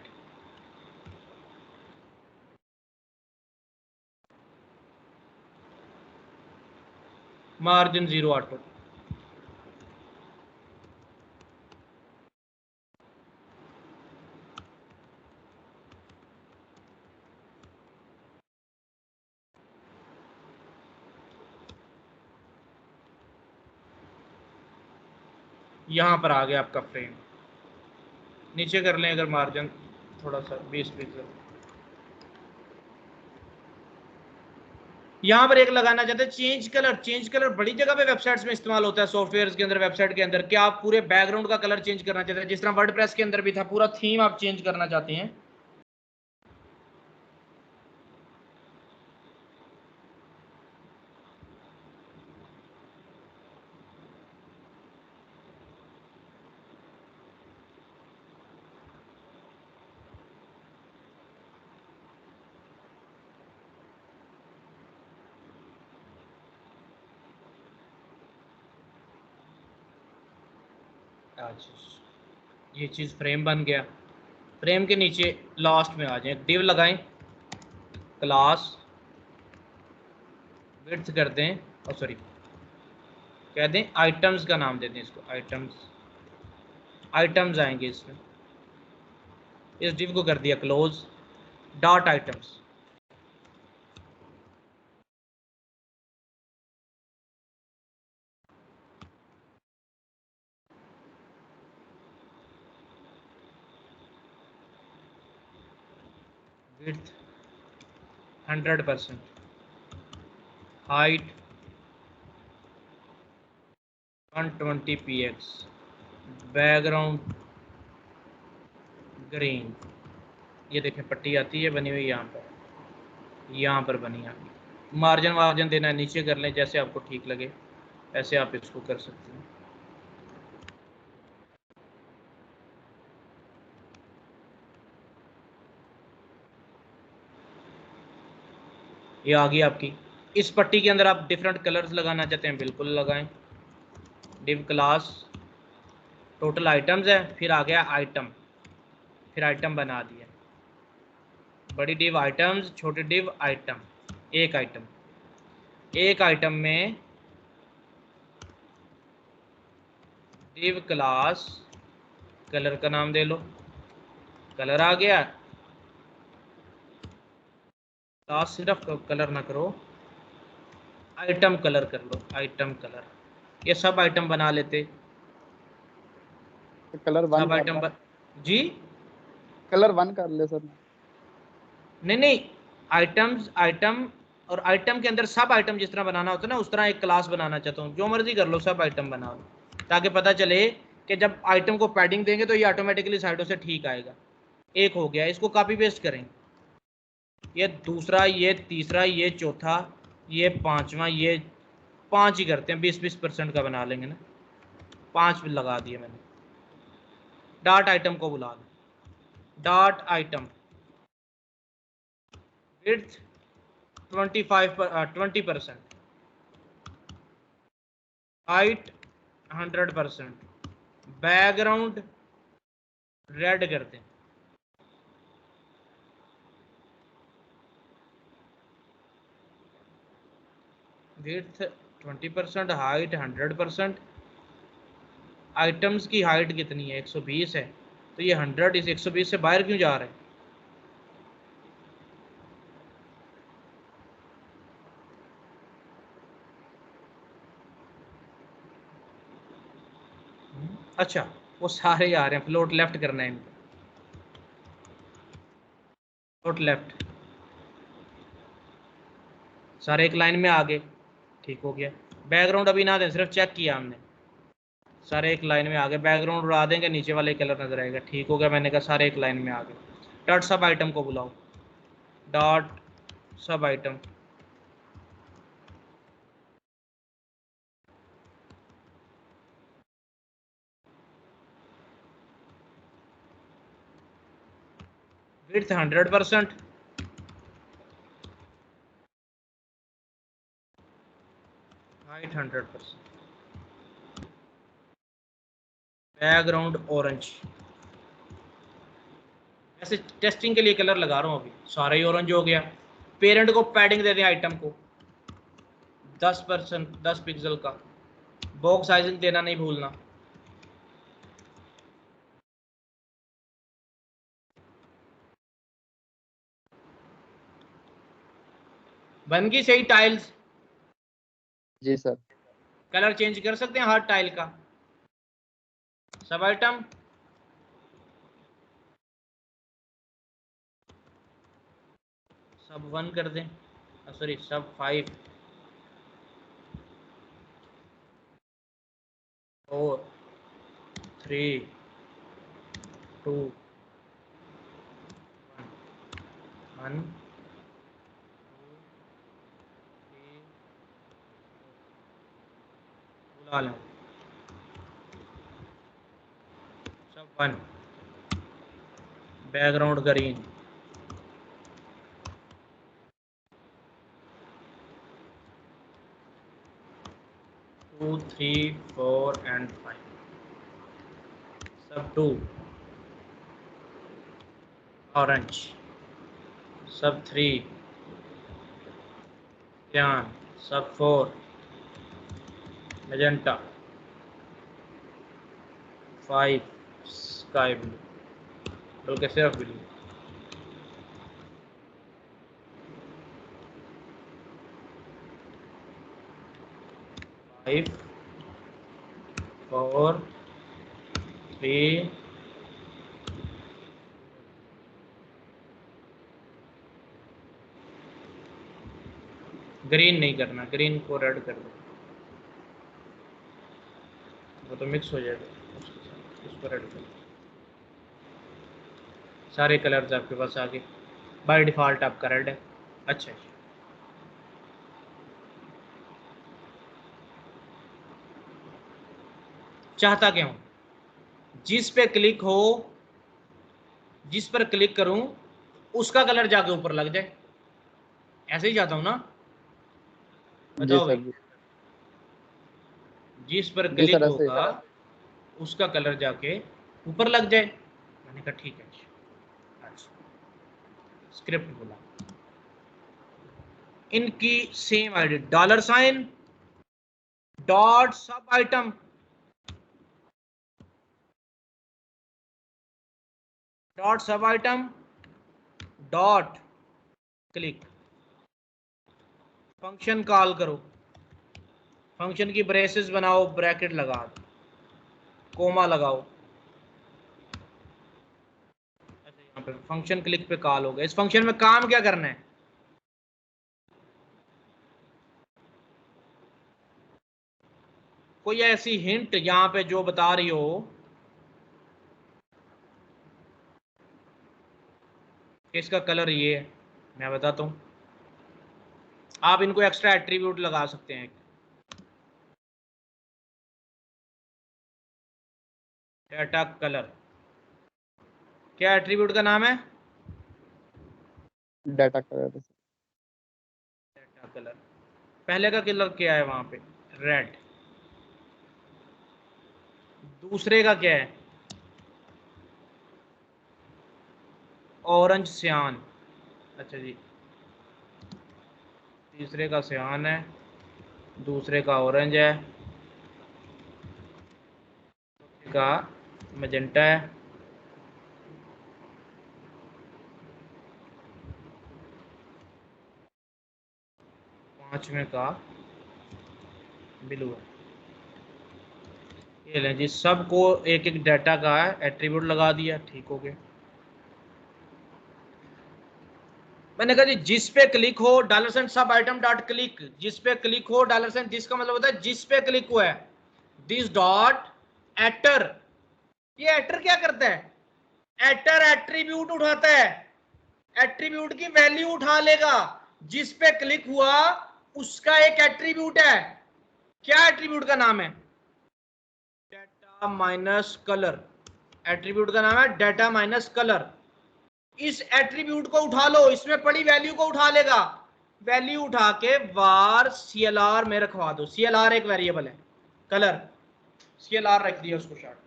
margin 0 auto. यहाँ पर आ गया आपका फ्रेम। नीचे कर लें अगर मार्जिन थोड़ा सा 20 पिक्सल। यहाँ पर एक लगाना चाहते हैं चेंज कलर। चेंज कलर बड़ी जगह पे वेबसाइट्स में इस्तेमाल होता है, सॉफ्टवेयर के अंदर, वेबसाइट के अंदर। क्या आप पूरे बैकग्राउंड का कलर चेंज करना चाहते हैं, जिस तरह वर्डप्रेस के अंदर भी था, पूरा थीम आप चेंज करना चाहते हैं। अच्छा, ये चीज़ फ्रेम बन गया। फ्रेम के नीचे लास्ट में आ जाए, डिव लगाएं, क्लास, विड्थ कर दें, और सॉरी कह दें आइटम्स का नाम दे दें इसको, आइटम्स। आइटम्स आएंगे इसमें। इस डिव को कर दिया close, dot items, width 100%, height 120px, background green. ये देखें पट्टी आती है बनी हुई, यहाँ पर बनी आती। मार्जिन वार्जिन देना नीचे कर लें, जैसे आपको ठीक लगे ऐसे आप इसको कर सकते हैं। ये आ गई आपकी। इस पट्टी के अंदर आप डिफरेंट कलर्स लगाना चाहते हैं, बिल्कुल लगाएं। डिव क्लास, टोटल आइटम्स है, फिर आ गया आइटम, फिर आइटम बना दिया। बड़ी डिव आइटम्स, छोटे डिव आइटम, एक आइटम। एक आइटम में डिव क्लास, कलर का नाम दे लो, कलर आ गया। क्लास सिर्फ कलर ना करो, आइटम कलर कर लो, आइटम कलर। ये सब आइटम बना लेते, कलर वन सब कर आइटम जी कलर वन कर ले सर। नहीं, आइटम्स, आइटम, और आइटम के अंदर सब आइटम जिस तरह बनाना होता है ना, उस तरह एक क्लास बनाना चाहता हूँ। जो मर्जी कर लो, सब आइटम बना लो, ताकि पता चले कि जब आइटम को पैडिंग देंगे तो ये ऑटोमेटिकली साइडों से ठीक आएगा। एक हो गया, इसको कॉपी पेस्ट करें। ये दूसरा, ये तीसरा, ये चौथा, ये पांचवा, ये 5 ही करते हैं, 20-20% का बना लेंगे ना। 5 लगा दिए मैंने। डॉट आइटम को बुला दो, dot item, width 20%, height 100%, background red करते हैं। Width 20%, height 100%। आइटम्स की हाइट कितनी है? 120 है, तो ये 100 इस 120 से बाहर क्यों जा रहा है? अच्छा, वो सारे आ रहे हैं, फ्लोट लेफ्ट करना है इनको, फ्लोट लेफ्ट, सारे एक लाइन में आ गए, ठीक हो गया। बैकग्राउंड अभी ना दें, सिर्फ चेक किया हमने, सारे एक लाइन में आ गए। बैकग्राउंड उड़ा देंगे, नीचे वाले कलर नजर आएगा, ठीक हो गया। मैंने कहा सारे एक लाइन में आ गए। डॉट सब आइटम को बुलाओ, डॉट सब item, width 100%, height 100%, background orange. ऐसे टेस्टिंग के लिए कलर लगा रहा हूँ, अभी सारा ही ऑरेंज हो गया। पेरेंट को पैडिंग दे दें आइटम को 10%, 10 पिक्सल का। बॉक्स साइजिंग देना नहीं भूलना। बन गई सही टाइल्स? जी सर। कलर चेंज कर सकते हैं हर टाइल का। सब आइटम, सब 1 कर दें, सॉरी सब 5, 4, 3, 2, 1, 2, 3, बुला लें, सब 1। बैकग्राउंड ग्रीन, 2, 3, 4 and 5, सब 2। ऑरेंज, सब 3। cyan, सब 4। magenta, 5। स्काई ब्लू, बल्कि सिर्फ ब्लू, 5, 4, 3, ग्रीन नहीं करना, ग्रीन को रेड कर दो, वो तो मिक्स हो जाएगा उसके साथ, उसको रेड कर दो। सारे कलर्स आपके पास आ गए। बाय डिफ़ॉल्ट आपका रेड है। अच्छा, चाहता क्या हूँ? जिस पे क्लिक हो, जिस पर क्लिक करूं उसका कलर जाके ऊपर लग जाए, ऐसे ही चाहता हूं ना? जी बताओ सर। भाई। जिस पर जी क्लिक सर, ऐसे ही। होगा उसका कलर जाके ऊपर लग जाए। मैंने कहा ठीक है। अच्छा, स्क्रिप्ट बोला, इनकी सेम आईडी, $, डॉट सब आइटम, डॉट सब item, dot click. Function call करो, फंक्शन की ब्रेसेस बनाओ, ब्रैकेट लगा दो, कोमा लगाओ। अच्छा, यहाँ पे फंक्शन क्लिक पे कॉल हो गया। इस फंक्शन में काम क्या करना है? कोई ऐसी हिंट यहाँ पे जो बता रही हो कि इसका कलर ये है? मैं बताता हूँ। आप इनको एक्स्ट्रा एट्रीब्यूट लगा सकते हैं। डाटा कलर, क्या एट्रीब्यूट का नाम है? Data colour. Data colour. पहले का कलर क्या है वहां पे? रेड। दूसरे का क्या है? ऑरेंज सियान, अच्छा जी, तीसरे का सियान है, दूसरे का ऑरेंज है, चौथे का मैजेंटा है, पांचवें का ब्लू है। ये लें जी, सबको एक एक डाटा का एट्रीब्यूट लगा दिया, ठीक हो गया। मैंने कहा जी जिस पे क्लिक हो $, सब आइटम डॉट क्लिक, जिस पे क्लिक हो $, जिसका मतलब होता है जिस पे क्लिक हुआ है, दिस डॉट एटर। ये एटर क्या करता है? एटर एट्रीब्यूट उठाता है, एट्रीब्यूट की वैल्यू उठा लेगा। जिस पे क्लिक हुआ उसका एक एट्रीब्यूट है, क्या एट्रीब्यूट का नाम है? Data minus colour. एट्रीब्यूट का नाम है डाटा माइनस कलर। इस एट्रीब्यूट को उठा लो, इसमें पड़ी वैल्यू को उठा लेगा, वैल्यू उठा के var CLR में रखवा दो। CLR एक वेरिएबल है, कलर, CLR रख दिया उसको शॉर्ट।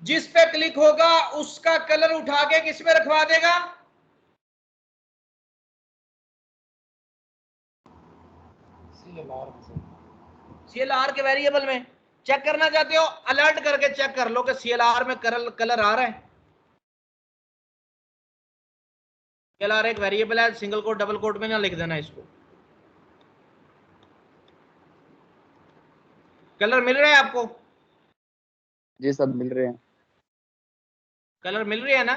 जिस पे क्लिक होगा उसका कलर उठा के किस में रखवा देगा? CLR के वेरिएबल में। चेक करना चाहते हो, अलर्ट करके चेक कर लो कि CLR में कलर आ रहा है। CLR एक वेरिएबल है, सिंगल कोट डबल कोट में ना लिख देना इसको। कलर मिल रहे हैं आपको? जी सर मिल रहे हैं। कलर मिल रहे हैं ना?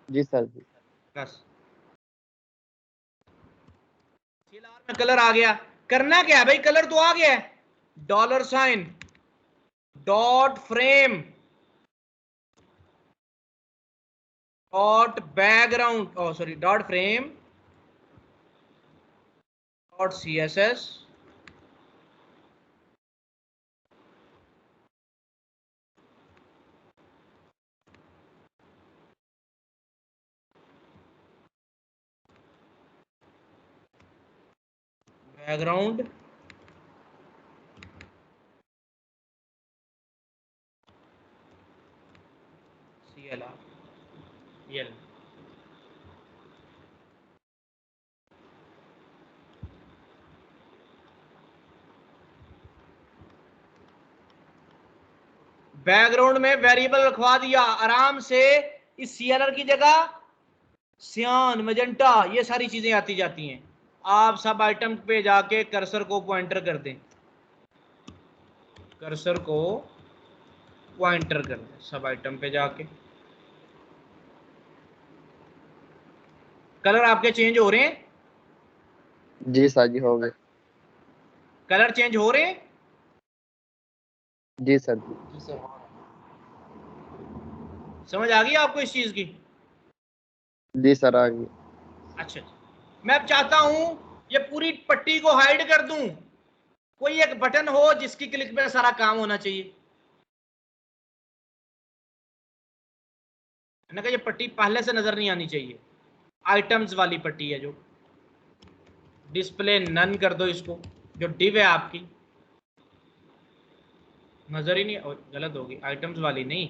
जी सर जी। बस CLR में कलर आ गया। करना क्या है भाई, कलर तो आ गया है, $, dot frame, dot background, sorry dot frame, dot CSS, background, CLR, ये बैकग्राउंड में वेरिएबल रखवा दिया आराम से। इस CLR की जगह सियान, मजेंटा, ये सारी चीजें आती जाती हैं। आप सब आइटम पे जाके कर्सर को पॉइंटर कर दें, कर्सर को पॉइंटर कर दें सब आइटम पे जाके। कलर आपके चेंज हो रहे हैं? जी सर जी हो गए। कलर चेंज हो रहे हैं? जी सर जी। जी सर। समझ आ गई आपको इस चीज की? जी सर आ गई। अच्छा, मैं अब चाहता हूं ये पूरी पट्टी को हाइड कर दूं। कोई एक बटन हो जिसकी क्लिक पे सारा काम होना चाहिए। मैंने कहा ये पट्टी पहले से नजर नहीं आनी चाहिए, आइटम्स वाली पट्टी है जो। डिस्प्ले नन कर दो इसको, जो डिव है आपकी नजर ही नहीं, गलत होगी, आइटम्स वाली नहीं,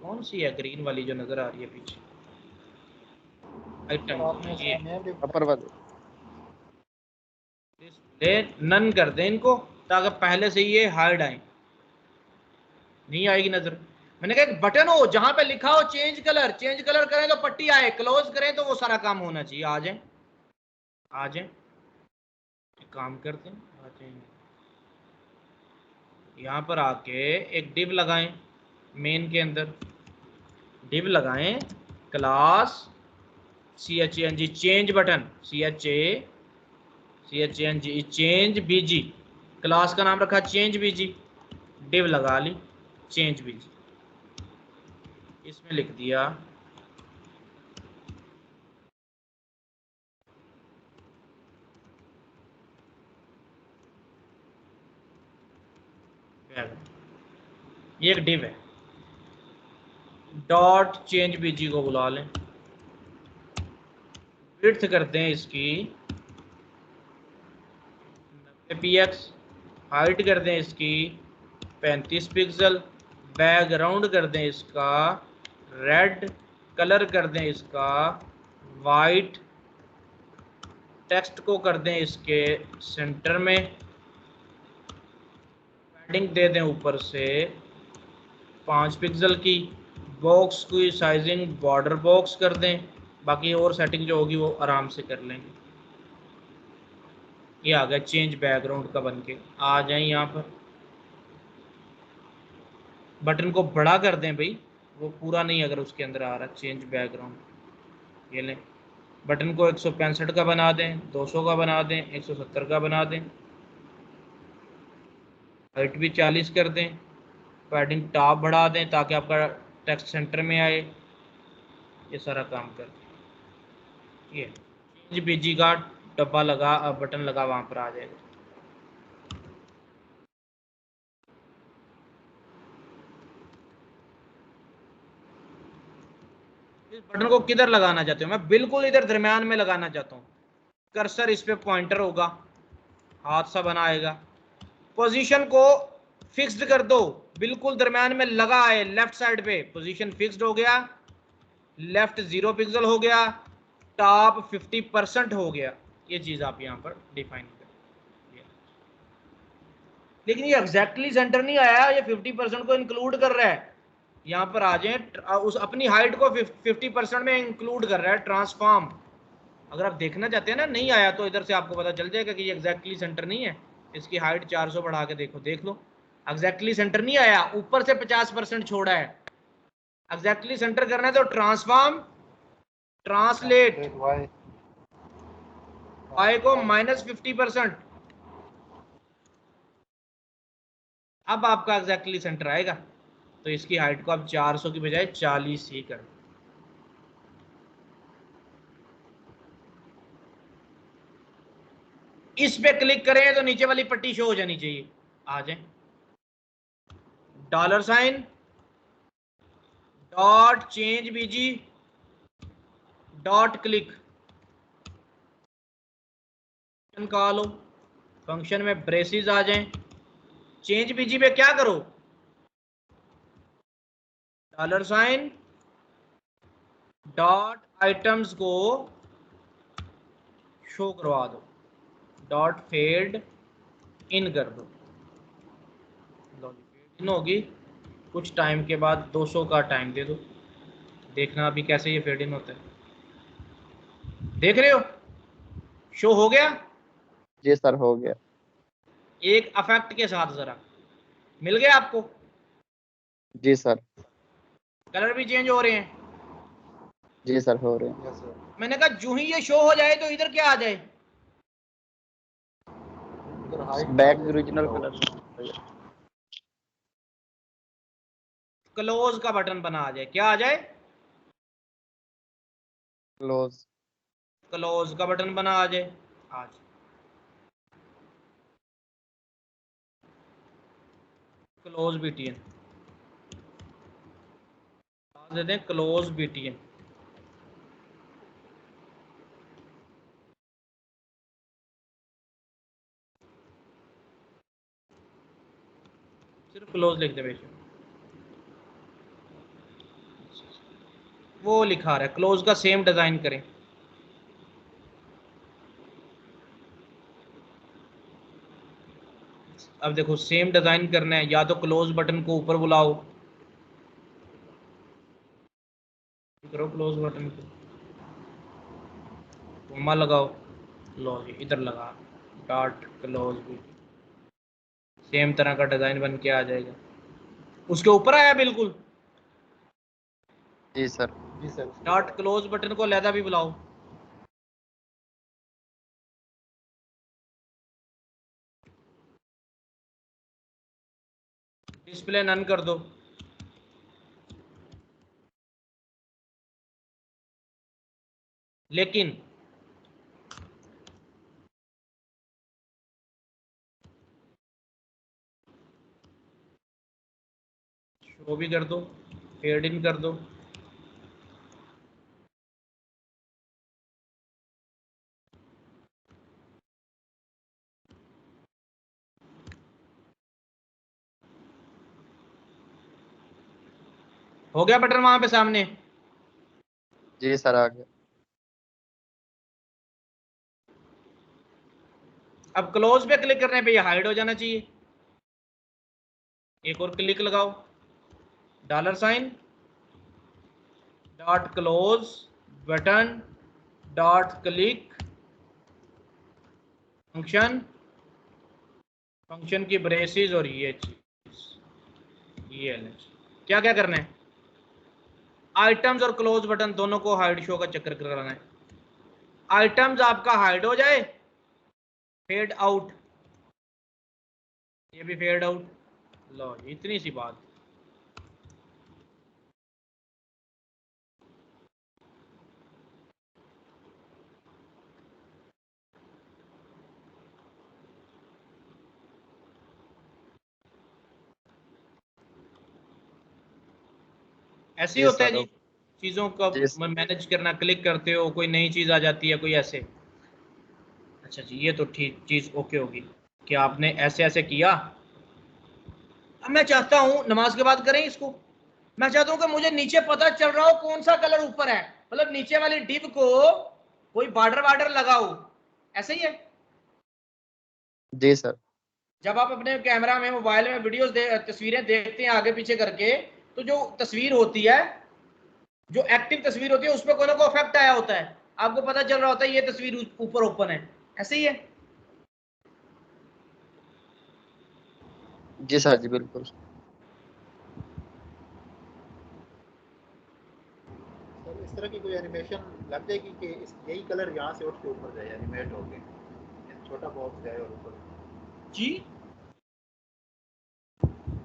कौन सी है ग्रीन वाली जो नजर आ रही है पीछे? आइटम, ये अपर वाले। डिस्प्ले नन कर दें इनको, ताकि पहले से ये हाइड आए, नहीं आएगी नजर। मैंने कहा एक बटन हो जहां पे लिखा हो चेंज कलर, चेंज कलर करें तो पट्टी आए, क्लोज करें तो वो सारा काम होना चाहिए। आ जाए, आ जाए, काम करते हैं, आ जाएंगे। यहाँ पर आके एक डिव लगाएं, मेन के अंदर डिव लगाएं, class CHANG change button, CHANG change BG, class का नाम रखा चेंज BG, डिव लगा ली चेंज BG, इसमें लिख दिया ये एक डिव है, डॉट चेंज BG को बुला लें, विड्थ करते हैं इसकी 90px, हाइट कर दें इसकी 35 पिक्सल, बैकग्राउंड कर दें इसका रेड कलर कर दें इसका वाइट, टेक्स्ट को कर दें इसके सेंटर में, पैडिंग दे दें ऊपर से 5 पिक्सल की, बॉक्स की साइजिंग बॉर्डर बॉक्स कर दें, बाकी और सेटिंग जो होगी वो आराम से कर लेंगे। ये आ गया चेंज बैकग्राउंड का बन के। आ जाए यहाँ पर, बटन को बड़ा कर दें भाई, वो पूरा नहीं अगर उसके अंदर आ रहा चेंज बैकग्राउंड। ये लें, बटन को 165 का बना दें, 200 का बना दें, 170 का बना दें, हाइट भी 40 कर दें, पैडिंग टॉप बढ़ा दें ताकि आपका टेक्स्ट सेंटर में आए। ये सारा काम कर दें। ये चेंज बीजी का डब्बा लगा, बटन लगा, वहाँ पर आ जाएगा। इस बटन को किधर लगाना चाहते हो? मैं बिल्कुल इधर दरम्यान में लगाना चाहता हूँ। कर्सर इस पे पॉइंटर होगा, हाथ सा बनाएगा, पोजीशन को फिक्स्ड कर दो, बिल्कुल दरम्यान में लगा है, लेफ्ट साइड पे पोजीशन फिक्स्ड हो गया, लेफ्ट 0 पिक्सल हो गया, टॉप 50% हो गया। ये चीज आप यहाँ पर डिफाइन कर, लेकिन ये एग्जैक्टली सेंटर नहीं आया, ये 50% को इंक्लूड कर रहा है। यहाँ पर आ जाए, उस अपनी हाइट को 50% में इंक्लूड कर रहा है ट्रांसफॉर्म। अगर आप देखना चाहते हैं ना नहीं आया, तो इधर से आपको पता चल जाएगा कि ये एग्जैक्टली सेंटर नहीं है। इसकी हाइट 400 बढ़ा के देखो, देख लो एग्जैक्टली सेंटर नहीं आया, ऊपर से 50% छोड़ा है। एग्जैक्टली सेंटर करना है तो ट्रांसफॉर्म, ट्रांसलेट y को -50%, अब आपका एग्जैक्टली सेंटर आएगा। तो इसकी हाइट को आप 400 की बजाय 40 ही कर। इस पे क्लिक करें तो नीचे वाली पट्टी शो हो जानी चाहिए। आ जाए, $, डॉट चेंज बीजी, डॉट क्लिक का लो, फंक्शन में ब्रेसेस आ जाएं। चेंज बीजी पे क्या करो, $, डॉट आइटम्स को शो करवा दो, डॉट फेड इन कर दो। फेड इन होगी, कुछ टाइम के बाद 200 का टाइम दे दो, देखना अभी कैसे ये फेड इन होता है। देख रहे हो, शो हो गया। जी सर, हो गया। एक अफेक्ट के साथ जरा मिल गया आपको। जी सर। कलर भी चेंज हो रहे हैं। जी सर, हो रहे हैं। मैंने कहा जो ही ये शो हो जाए तो इधर क्या आ जाए, बैक ओरिजिनल कलर में क्लोज का बटन बना आ जाए। क्या आ जाए, क्लोज। क्लोज का बटन बना आ जाए। आज क्लोज बीटीएन दे दें, क्लोज बीटीएन। सिर्फ क्लोज लिख दे बेशक, वो लिखा रहा है क्लोज का सेम डिजाइन करें। अब देखो सेम डिजाइन करना है, या तो क्लोज बटन को ऊपर बुलाओ, करो क्लोज बटन को, कोमा लगाओ, लो जी इधर लगा, डॉट क्लोज भी सेम तरह का डिजाइन बन के आ जाएगा। उसके ऊपर आया बिल्कुल। जी सर। जी सर। डॉट क्लोज बटन को अलहदा भी बुलाओ, डिस्प्ले नन कर दो, लेकिन शो भी कर दो, फेड इन कर दो। हो गया बटन वहां पे सामने। जी सर आ गया। अब क्लोज पे क्लिक करने पे ये हाइड हो जाना चाहिए। एक और क्लिक लगाओ, $, dot close button dot click function, function की ब्रेसेस और ये चीज, ये क्या क्या करना है, आइटम्स और क्लोज बटन दोनों को हाइड शो का चक्कर कराना है। आइटम्स आपका हाइड हो जाए, फेड आउट, ये भी फेड आउट। लो इतनी सी बात। ऐसे ही जी होता है सर जी, चीज़ों का जी मैनेज करना, क्लिक करते हो कोई नई चीज़ आ जाती है, कोई ऐसे। अच्छा जी, ये तो ठीक चीज़ ओके होगी कि आपने ऐसे ऐसे किया। अब मैं चाहता हूँ नमाज के बाद करें इसको, मैं चाहता हूँ कि मुझे नीचे पता चल रहा हो कौन सा कलर ऊपर है, मतलब नीचे वाली डिप को कोई बॉर्डर वार्डर लगाओ, ऐसे ही है। जी सर। जब आप अपने कैमरा में, मोबाइल में वीडियोस तस्वीरें देखते हैं आगे पीछे करके, तो जो तस्वीर होती है, जो एक्टिव तस्वीर होती है, उस पर कोई ना कोई इफेक्ट आया होता है, आपको पता चल रहा होता है ये तस्वीर ऊपर ओपन है, ऐसे ही है। जी सर जी बिल्कुल। सर इस तरह की कोई एनिमेशन लग जाएगी कि यही कलर यहाँ से उठ के ऊपर जाए, एनिमेट हो गए, छोटा बॉक्स जाए और ऊपर। जी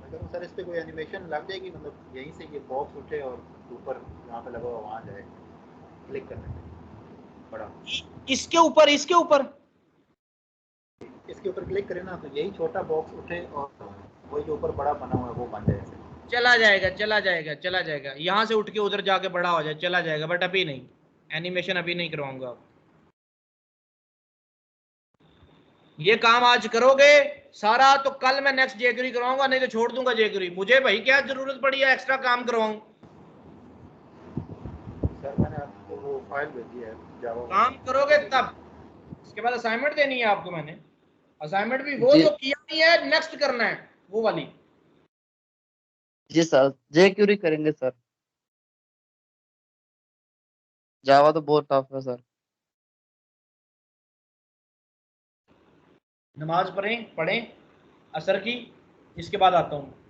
अगर सर इस पे कोई एनिमेशन लग जाएगी, मतलब यहीं से ये बॉक्स उठे और ऊपर जहाँ पे लगा हुआ वहाँ जाए क्लिक करने पे बड़ा, इसके ऊपर, इसके ऊपर इसके ऊपर क्लिक करें ना तो यही छोटा बॉक्स उठे और वही जो ऊपर बड़ा बना हुआ है वो बन जाए ऐसे। चला जाएगा, चला जाएगा, चला जाएगा, यहाँ से उठ के उधर जाके बड़ा हो जाए, चला जाएगा, बट अभी नहीं, एनिमेशन अभी नहीं करवाऊंगा। ये काम आज करोगे सारा, तो कल मैं नेक्स्ट जेक्यूरी करवाऊंगा, नहीं तो छोड़ दूंगा जेक्यूरी। मुझे भाई क्या जरूरत पड़ी है एक्स्ट्रा काम करवाऊं? सर मैंने आपको वो फाइल भेजी है जावा काम वाली, करोगे तब, इसके बाद असाइनमेंट देनी है आपको मैंने, असाइनमेंट भी वो जी जो किया नहीं है नेक्स्ट करना है, वो वाली। जी सर जे क्यूरी करेंगे सर। जावा तो बहुत टफ है सर। नमाज पढ़ें, पढ़ें असर की, इसके बाद आता हूँ।